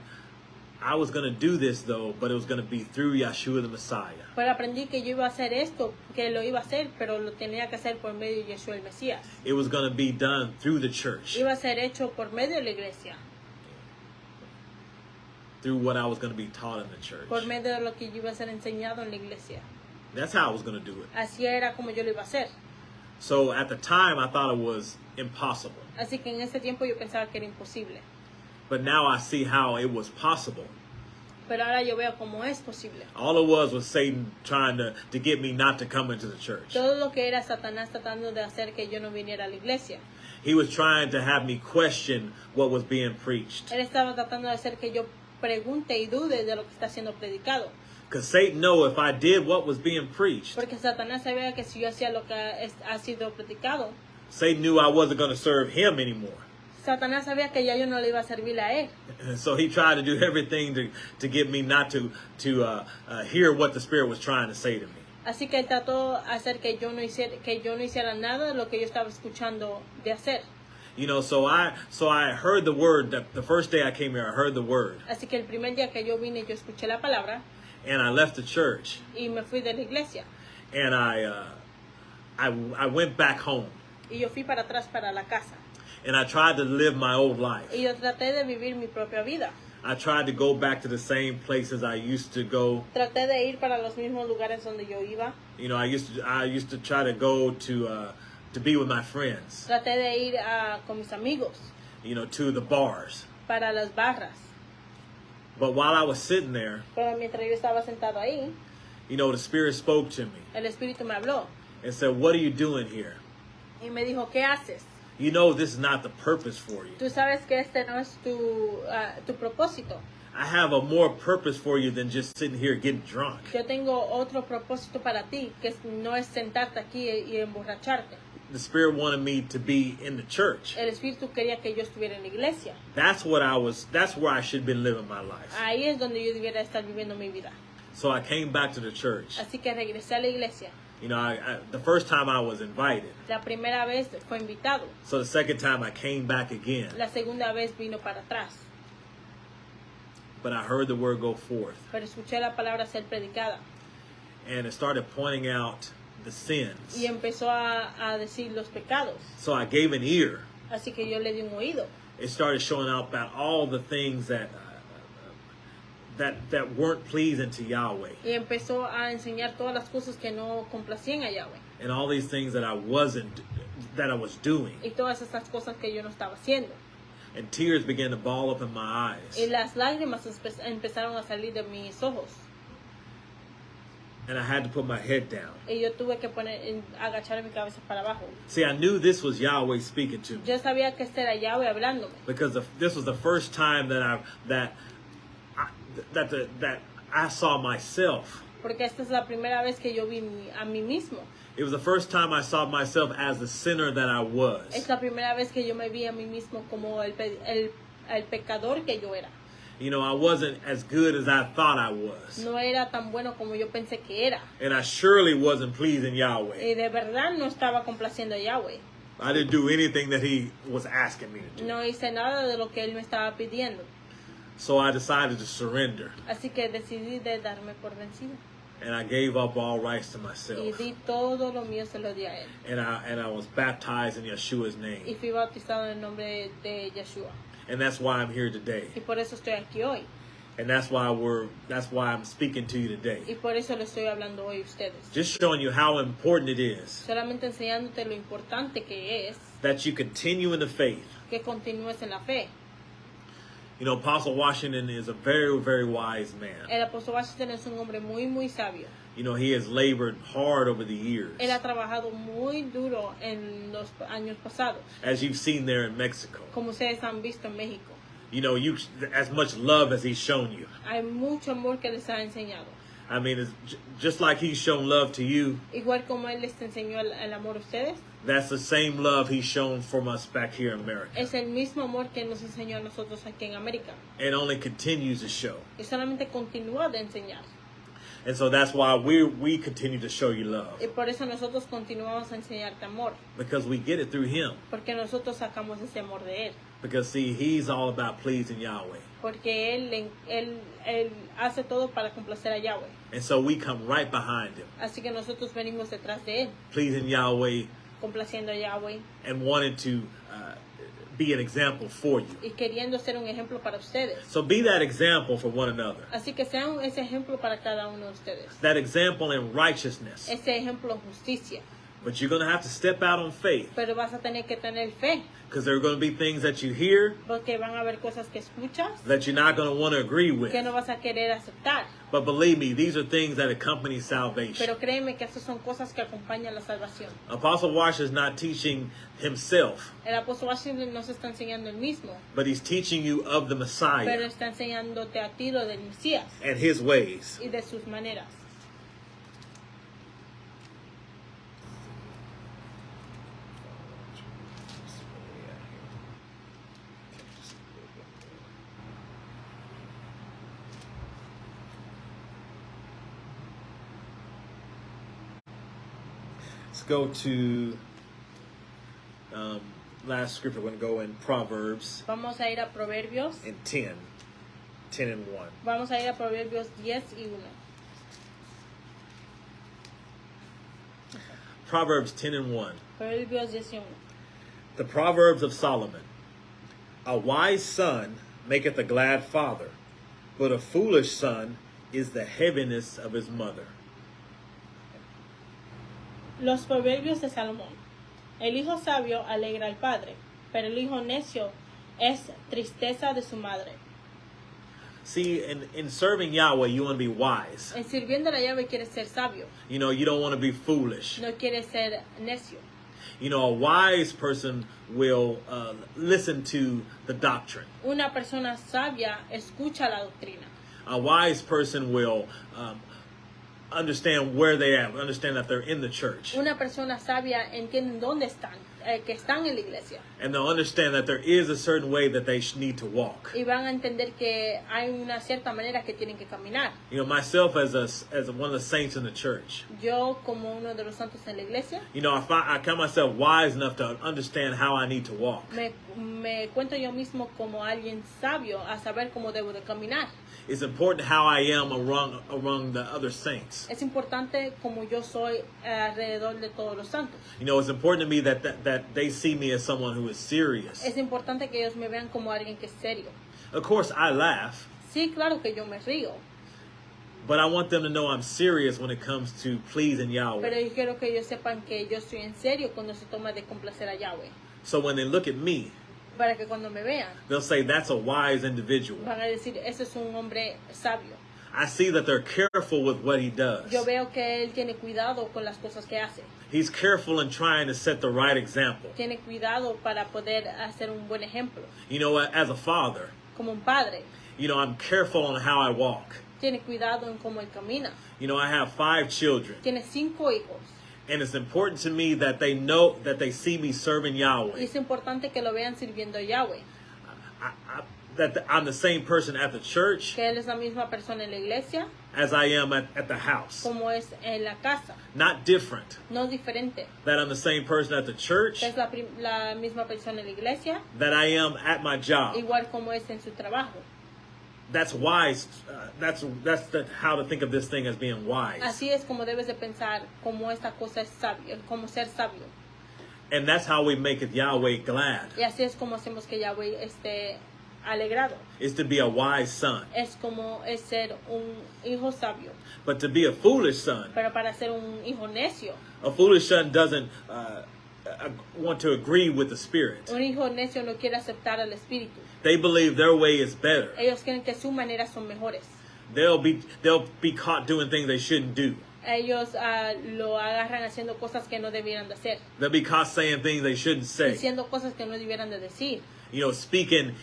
I was going to do this though, but it was going to be through Yeshua the Messiah. Pero aprendí que yo iba a hacer esto, que lo iba a hacer, pero lo tenía que hacer por medio de Yeshua el Mesías. It was going to be done through the church. Iba a ser hecho por medio de la iglesia. Through what I was going to be taught in the church. Por medio de lo que yo iba a ser enseñado en la iglesia. That's how I was going to do it. Así era como yo lo iba a hacer. So at the time, I thought it was impossible. Así que en ese tiempo yo pensaba que era imposible. But now I see how it was possible. Pero ahora yo veo cómo es posible. All it was Satan trying to get me not to come into the church. Todo lo que era Satanás tratando de hacer que yo no viniera a la iglesia. He was trying to have me question what was being preached. Él estaba tratando de hacer que yo pregunte y dude de lo que está siendo predicado. Because Satan knew if I did what was being preached, Porque Satanás sabía que si yo hacía lo que ha sido predicado, Satan knew I wasn't going to serve him anymore. Satanás sabía que ya yo no le iba a servir a él. And so he tried to do everything to get me not to hear what the Spirit was trying to say to me. Así que él trató de hacer que yo no hiciera nada de lo que yo estaba escuchando de hacer. You know, so I heard the word. The first day I came here, I heard the word. Así que el primer día que yo vine, yo escuché la palabra. And I left the church. Y me fui de la iglesia. And I went back home. Y yo fui para atrás para la casa. And I tried to live my old life. Y yo traté de vivir mi propia vida. I tried to go back to the same places I used to go. Traté de ir para los mismos lugares donde yo iba. You know, I used to try to go to be with my friends. Traté de ir con mis amigos. You know, to the bars. Para las barras. But while I was sitting there, pero mientras yo estaba sentado ahí, you know, the Spirit spoke to me. El Espíritu me habló. And said, "What are you doing here? Y me dijo, ¿qué haces? You know this is not the purpose for you. Tú sabes que este no es tu propósito. I have a more purpose for you than just sitting here getting drunk." Yo tengo otro propósito para ti, que no es sentarte aquí y emborracharte. The Spirit wanted me to be in the church. El Espíritu quería que yo estuviera en la iglesia. That's where I should have been living my life. Ahí es donde yo debiera estar viviendo mi vida. So I came back to the church. Así que regresé a la iglesia. You know, the first time I was invited. La primera vez fue invitado. So the second time I came back again. La segunda vez vino para atrás. But I heard the word go forth. Pero escuché la palabra ser predicada. And it started pointing out the sins. Y empezó a decir los pecados. So I gave an ear. Así que yo le di un oído. It started showing out about all the things that weren't pleasing to Yahweh. Y empezó a enseñar todas las cosas que no complacían a Yahweh. And all these things that I was doing. Y todas esas cosas que yo no estaba haciendo. And tears began to ball up in my eyes. Y las lágrimas empezaron a salir de mis ojos. And I had to put my head down. Y yo tuve que agachar mi cabeza para abajo. See, I knew this was Yahweh speaking to me. Yo sabía que este era Yahweh hablándome. Because this was the first time that I saw myself. Porque esta es la primera vez que yo vi a mí mismo. It was the first time I saw myself as the sinner that I was. Es la primera vez que yo me vi a mí mismo como el pecador que yo era. You know, I wasn't as good as I thought I was. No era tan bueno como yo pensé que era. And I surely wasn't pleasing Yahweh. Y de verdad no estaba complaciendo a Yahweh. I didn't do anything that he was asking me to do. No hice nada de lo que él me estaba pidiendo. So I decided to surrender. Así que decidí de darme por vencido. And I gave up all rights to Y myself. di todo lo mío, se lo di a él. And I was baptized in Yeshua's Y name. fui bautizado en el nombre de Yeshua. And that's why I'm here today. Y por eso estoy aquí hoy. And that's why I'm speaking to you today. Y por eso le estoy hablando hoy a ustedes. Just showing you how important it is Solamente enseñándote lo importante que es that you continue in the faith. que continúes en la fe. You know, Apostle Washington is a very, very wise man. El apóstol Washington es un hombre muy, muy sabio. You know, he has labored hard over the years, Él ha trabajado muy duro en los años pasados, as you've seen there in Mexico. como ustedes han visto en México. You know, as much love as he's shown you. Hay mucho amor que les ha enseñado. I mean, it's just like he's shown love to you. Igual como él les enseñó el amor a ustedes, That's the same love he's shown from us back here in America. es el mismo amor que nos enseñó a nosotros aquí en América. And only continues to show. Y solamente continúa de enseñar. And so that's why we continue to show you love. Y por eso nosotros continuamos a enseñarte amor. Because we get it through him. Porque nosotros sacamos ese amor de él. Because, see, he's all about pleasing Yahweh. Porque él hace todo para complacer a Yahweh. And so we come right behind him. Así que nosotros venimos detrás de él. Pleasing Yahweh Complaciendo a Yahweh. and wanting to be an example for you. Y queriendo ser un ejemplo para ustedes. So be that example for one another. Así que sean ese ejemplo para cada uno de ustedes. That example in righteousness. Ese ejemplo en justicia. But you're going to have to step out on faith. Pero vas a tener que tener fe. Because there are going to be things that you hear Porque van a haber cosas que escuchas that you're not going to want to agree with. que no vas a querer aceptar. But believe me, these are things that accompany salvation. Pero créeme que esas son cosas que acompañan la salvación. Apostle Washington is not teaching himself, El apóstol Washington no se está enseñando el mismo, but he's teaching you of the pero Messiah está enseñándote a ti lo del Mesías and his ways. y de sus maneras. Let's go to last scripture. We're going to go in Proverbs Vamos a ir a Proverbios. in 10 and 1. Vamos a ir a Proverbios 10 y 1. Proverbs 10 and 1. Proverbios 10 y 1. The Proverbs of Solomon. A wise son maketh a glad father, but a foolish son is the heaviness of his mother. Los proverbios de Salomón. El hijo sabio alegra al padre, pero el hijo necio es tristeza de su madre. See, in serving Yahweh, you want to be wise. En sirviendo a la llave quieres ser sabio, You know, you don't want to be foolish. no quieres ser necio. You know, a wise person will listen to the doctrine. Una persona sabia escucha la doctrina. A wise person will understand where they are, understand that they're in the church. Una persona sabia entiende dónde están, que están en la iglesia. And they'll understand that there is a certain way that they need to walk. Y van a entender que hay una cierta manera que tienen que caminar. You know, myself as one of the saints in the church, Yo, como uno de los santos en la iglesia, you know, I count myself wise enough to understand how I need to walk. me cuento yo mismo como alguien sabio a saber cómo debo de caminar. It's important how I am among the other saints. Es importante como yo soy alrededor de todos los santos. You know, it's important to me that they see me as someone who is serious. Es importante que ellos me vean como alguien que es serio. Of course, I laugh, Sí, claro que yo me río, but I want them to know I'm serious when it comes to pleasing pero Yahweh. yo quiero que ellos sepan que yo estoy en serio cuando se toma de complacer a Yahweh. So when they look at me, Para que cuando me vean, they'll say, that's a wise individual. van a decir, ese es un hombre sabio. I see that they're careful with what he does. Yo veo que él tiene cuidado con las cosas que hace. He's careful in trying to set the right example. Tiene cuidado para poder hacer un buen ejemplo. You know, as a father, Como un padre, you know, I'm careful on how I walk. tiene cuidado en cómo él camina. You know, I have 5 children, Tiene 5 hijos. and it's important to me that they know, that they see me serving Y Yahweh. es importante que lo vean sirviendo a Yahweh. That I'm the same person at the church Que él es la misma persona en la iglesia as I am at the house. como es en la casa. Not different. No diferente. That I'm the same person at the church Que es la misma persona en la iglesia, that I am at my job. igual como es en su trabajo. That's wise. That's how to think of this thing as being wise. Así es como debes de pensar como esta cosa es sabio, como ser sabio. And that's how we make it Yahweh glad, Y así es como hacemos que Yahweh esté alegrado. is to be a wise son. Es como es ser un hijo sabio. But to be a foolish son, Pero para ser un hijo necio, a foolish son doesn't want to agree with the Spirit. un hijo necio no quiere aceptar al Espíritu. They believe their way is better. Ellos creen que sus maneras son mejores. They'll be caught doing things they shouldn't do. Ellos lo agarran haciendo cosas que no debieran de hacer, They'll be caught saying things they shouldn't say. diciendo cosas que no debieran de decir, You know, speaking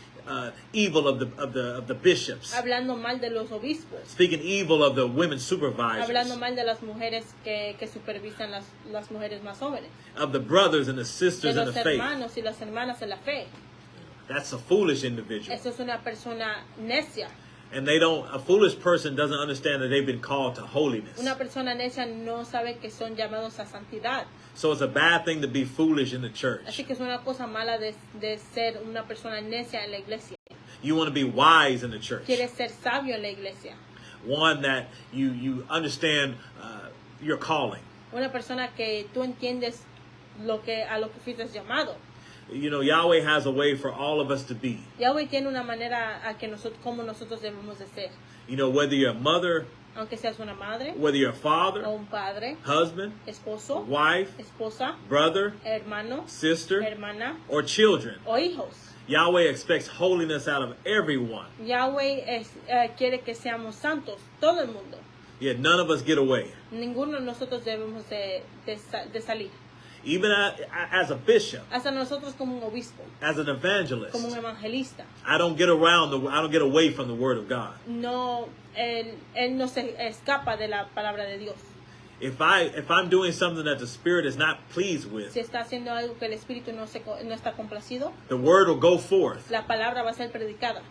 evil of the bishops, hablando mal de los obispos, speaking evil of the women hablando supervisors, mal de las mujeres que supervisan las mujeres más jóvenes, of the brothers and the de sisters in los the faith. hermanos y las hermanas en la fe. That's a foolish individual. Eso es una persona necia. And a foolish person doesn't understand that they've been called to holiness. Una persona necia no sabe que son llamados a santidad. So it's a bad thing to be foolish in the church. Así que es una cosa mala de ser una persona necia en la iglesia. You want to be wise in the church. Quieres ser sabio en la iglesia. One that you understand your calling. Una persona que tú entiendes a lo que fuiste llamado. You know, Yahweh has a way for all of us to be. Yahweh tiene una manera a que como nosotros debemos de ser. You know, whether you're a mother, Aunque seas una madre, whether you're a father, o un padre, husband, esposo, wife, esposa, brother, hermano, sister, hermana, or children. o hijos. Yahweh expects holiness out of everyone. Yahweh quiere que seamos santos, todo el mundo. Yet none of us get away. Ninguno de nosotros debemos de salir. Even as a bishop, Hasta nosotros como un obispo, as an evangelist, como un evangelista. I don't get away from the word of God. No, él no se escapa de la palabra de Dios. If I'm doing something that the Spirit is not pleased with, Si está haciendo algo que el Espíritu no está complacido, the word will go forth la palabra va a ser predicada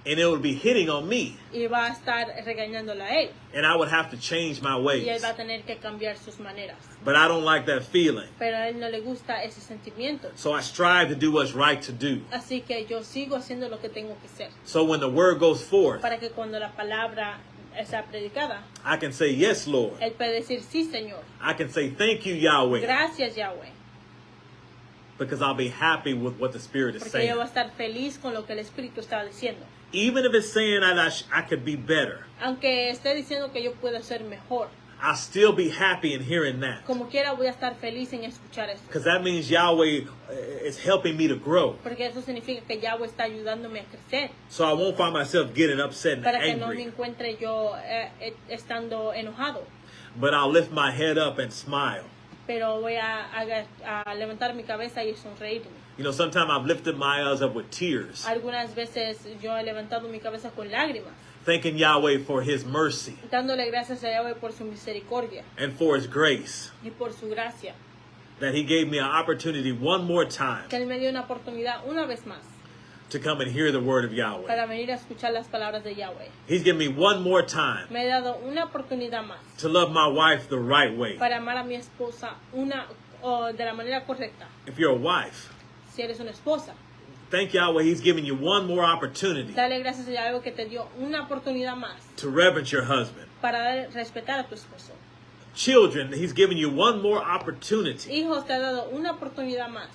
and it will be hitting on me, y va a estar regañándola a él. and I would have to change my Y él ways. va a tener que cambiar sus maneras. But I don't like that feeling. Pero a él no le gusta ese sentimiento. So I strive to do what's right to do. Así que yo sigo haciendo lo que tengo que hacer. So when the word goes forth, Para que cuando la palabra sea predicada, I can say, yes, Lord. él puede decir, sí, Señor. I can say, thank you, Yahweh, Gracias, Yahweh. because I'll be happy with what the Spirit is Porque saying. yo voy a estar feliz con lo que el Espíritu está diciendo. Even if it's saying that I could be better, Aunque esté diciendo que yo puedo ser mejor, I'll still be happy in hearing that. como quiera voy a estar feliz en escuchar esto. Because that means Yahweh is helping me to grow. Porque eso significa que Yahweh está ayudándome a crecer. So I won't find myself getting upset and Para que no me angry. encuentre yo estando enojado. But I'll lift my head up and smile. Pero voy a levantar mi cabeza y sonreírme. You know, sometimes I've lifted my eyes up with tears, Algunas veces yo he levantado mi cabeza con lágrimas, thanking Yahweh for His mercy dándole gracias a Yahweh por su misericordia and for His grace, y por su gracia. that He gave me an opportunity one more time Que Él me dio una oportunidad una vez más to come and hear the word of Yahweh. para venir a escuchar las palabras de Yahweh. He's given me one more time Me ha dado una oportunidad más to love my wife the right way. para amar a mi esposa de la manera correcta. If you're a wife, Si eres una esposa, thank Yahweh, He's given you one more opportunity dale gracias a Yahweh que te dio una oportunidad más to reverence your husband. para respetar a tu esposo. Children, He's given you one more opportunity Hijos, te ha dado una oportunidad más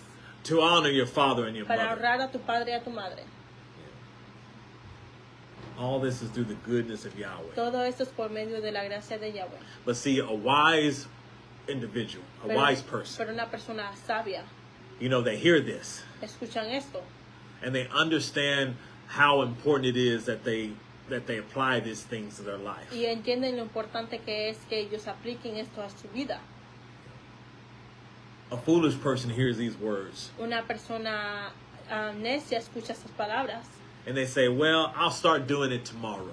to honor your father and your para mother. honrar a tu padre y a tu madre. All this is through the goodness of Yahweh. Todo esto es por medio de la gracia de Yahweh. But see, a wise individual, a wise person, Pero una persona sabia, you know, they hear this escuchan esto and they understand how important it is that they apply these things to their life. y entienden lo importante que es que ellos apliquen esto a su vida. A foolish person hears these words Una persona necia escucha estas palabras. and they say, well, I'll start doing it tomorrow.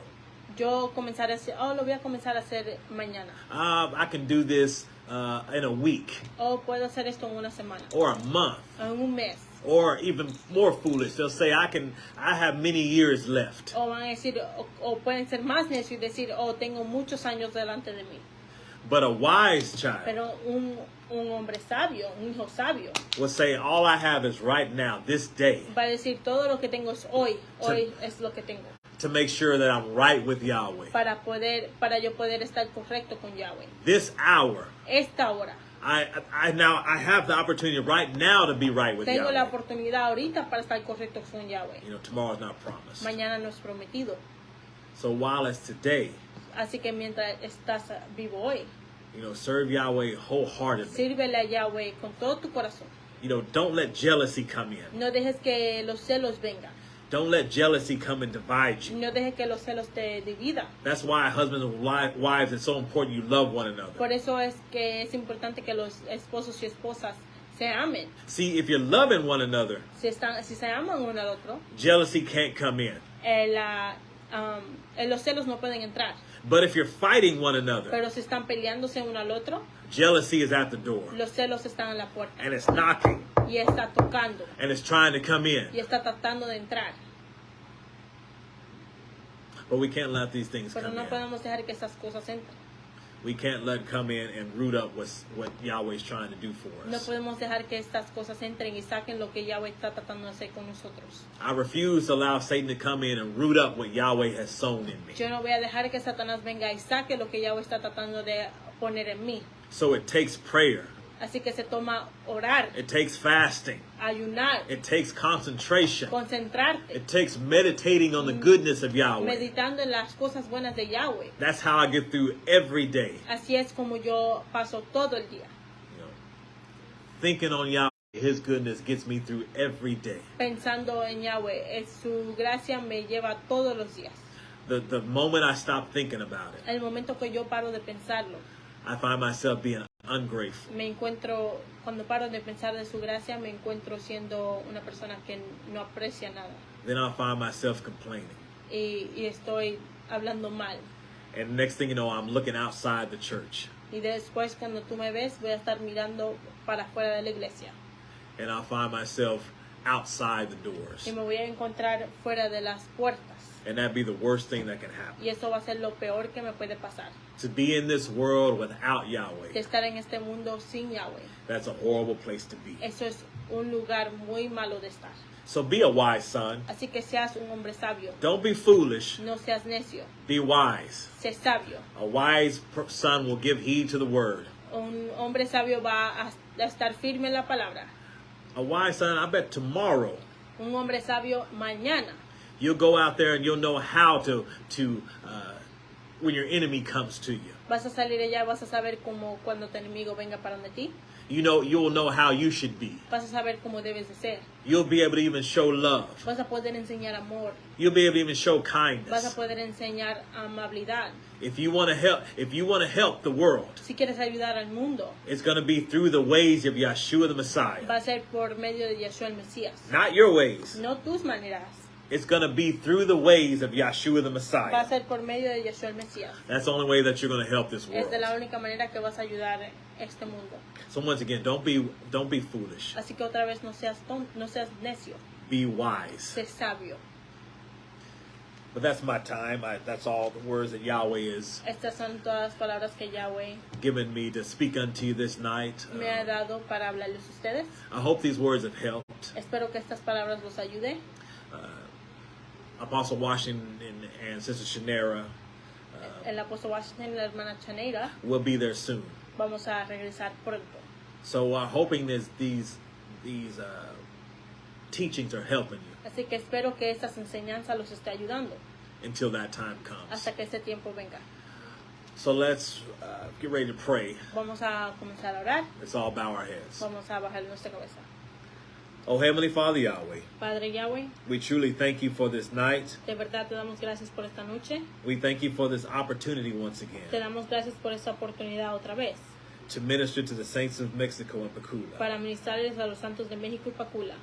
Yo comenzaré a hacer, lo voy a comenzar a hacer mañana. I can do this in a week O puedo hacer esto en una semana, or a month. en un mes. Or even more foolish, they'll say, I have many years left. O van a decir, o pueden ser más necios y decir, tengo muchos años delante de mí. But a wise child Pero un hombre sabio, un hijo sabio, will say, all I have is right now, this day, va a decir, todo lo que tengo es hoy es lo que tengo. to make sure that I'm right with Yahweh. Para yo poder estar correcto con Yahweh. This hour, Esta hora, I have the opportunity right now to be right with tengo la Yahweh. oportunidad ahorita para estar correcto con Yahweh. You know, tomorrow's not promised. Mañana no es prometido. So while it's today, Así que mientras estás vivo hoy, you know, serve Yahweh wholeheartedly. sírvele a Yahweh con todo tu corazón. You know, don't let jealousy come in. No dejes que los celos vengan. Don't let jealousy come and divide you. No dejes que los celos te dividan. That's why husbands and wives, it's so important you love one another. Por eso es que es importante que los esposos y esposas se amen. See, if you're loving one another, Si se aman uno al otro, jealousy can't come in. Los celos no pueden entrar. But if you're fighting one another, Pero si están peleándose uno al otro, jealousy is at the door. los celos están en la puerta. And it's knocking. Y está tocando. And it's trying to come in. Y está tratando de entrar. But we can't let these things Pero come no in. podemos dejar que esas cosas entren. We can't let come in and root up what Yahweh's trying to do for No us. podemos dejar que estas cosas entren y saquen lo que Yahweh está tratando de hacer con nosotros. I refuse to allow Satan to come in and root up what Yahweh has sown in me. Yo no voy a dejar que Satanás venga y saque lo que Yahweh está tratando de poner en mí. So it takes prayer. Así que se toma orar, It takes fasting. ayunar, It takes concentration. concentrarte, It takes meditating on the goodness of Yahweh. meditando en las cosas buenas de Yahweh. That's how I get through every day. Así es como yo paso todo el día. You know, thinking on Yahweh, His goodness gets me through every day. Pensando en Yahweh, su gracia me lleva todos los días. The moment I stop thinking about it, El momento que yo paro de pensarlo, I find myself being ungrateful. cuando paro de pensar de su gracia, me encuentro siendo una persona que no aprecia nada. Then I'll find myself complaining. Y estoy hablando mal. And next thing you know, I'm looking outside the church. Y después, cuando tú me ves, voy a estar mirando para afuera de la iglesia. And I'll find myself outside the doors. Y me voy a encontrar fuera de las puertas. And that'd be the worst thing that can happen. Y eso va a ser lo peor que me puede pasar. To be in this world without De Yahweh, estar en este mundo sin Yahweh. that's a horrible place to be. Eso es un lugar muy malo de estar. So be a wise son. Así que seas un hombre sabio. Don't be foolish. No seas necio. Be wise. Sé sabio. A wise son will give heed to the word. Un hombre sabio va a estar firme en la palabra. A wise son, I bet tomorrow Un hombre sabio mañana you'll go out there and you'll know how to when your enemy comes to you. vas a salir allá, vas a saber cómo cuando tu enemigo venga para donde ti, You'll know how you should be. vas a saber cómo debes de ser. You'll be able to even show love. Vas a poder enseñar amor, You'll be able to even show vas a kindness. poder enseñar amabilidad. If you want to help the world, Si quieres ayudar al mundo, it's going to be through the ways of Yeshua the Messiah. va a ser por medio de Yeshua el Mesías. Not your ways. No tus maneras, It's going to be through the ways of Yeshua the va a Messiah. ser por medio de Yeshua el Mesías. That's the only way that you're going to help this Es de la world. única manera que vas a ayudar este mundo. So once again, don't be foolish. Así que otra vez no seas necio, Be wise. sé sabio. But that's my time. That's all the words that Yahweh is Estas son todas las palabras que Yahweh given me to speak unto you this night. me ha dado para hablarles a ustedes. I hope these words have helped. Espero que estas palabras los ayude. Apostle Washington and Sister Shanera El apóstol Washington y la hermana Chaneira will be there soon. vamos a regresar pronto. So hoping these teachings are helping you Así que espero que estas enseñanzas los esté ayudando until that time comes. hasta que ese tiempo venga. So let's get ready to pray. Vamos a comenzar a orar. Let's all bow our heads. Vamos a bajar nuestra cabeza. Oh, Heavenly Father Yahweh, Padre Yahweh, we truly thank you for this night. de verdad te damos gracias por esta noche. We thank you for this opportunity once Te again damos gracias por esta oportunidad otra vez to minister to the saints of Mexico and Pacula. para ministrarles a los santos de México y Pacula.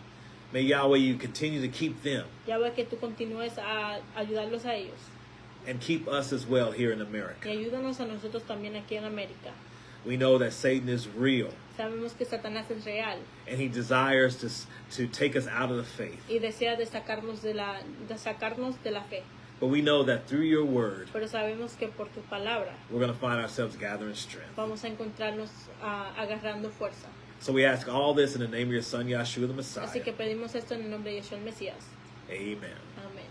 May Yahweh, you continue to keep them Yahweh, que tú continúes a ayudarlos a ellos and keep us as well here in y America. ayúdanos a nosotros también aquí en América. We know that Satan is real Sabemos que Satanás es real and he desires to take us out of the faith. y desea de sacarnos de la fe. But we know that through your word, Pero sabemos que por tu palabra we're going to find ourselves gathering strength. vamos a encontrarnos agarrando fuerza. So we ask all this in the name of your son, Yeshua the Así Messiah. que pedimos esto en el nombre de Yeshua el Mesías. Amen. Amén.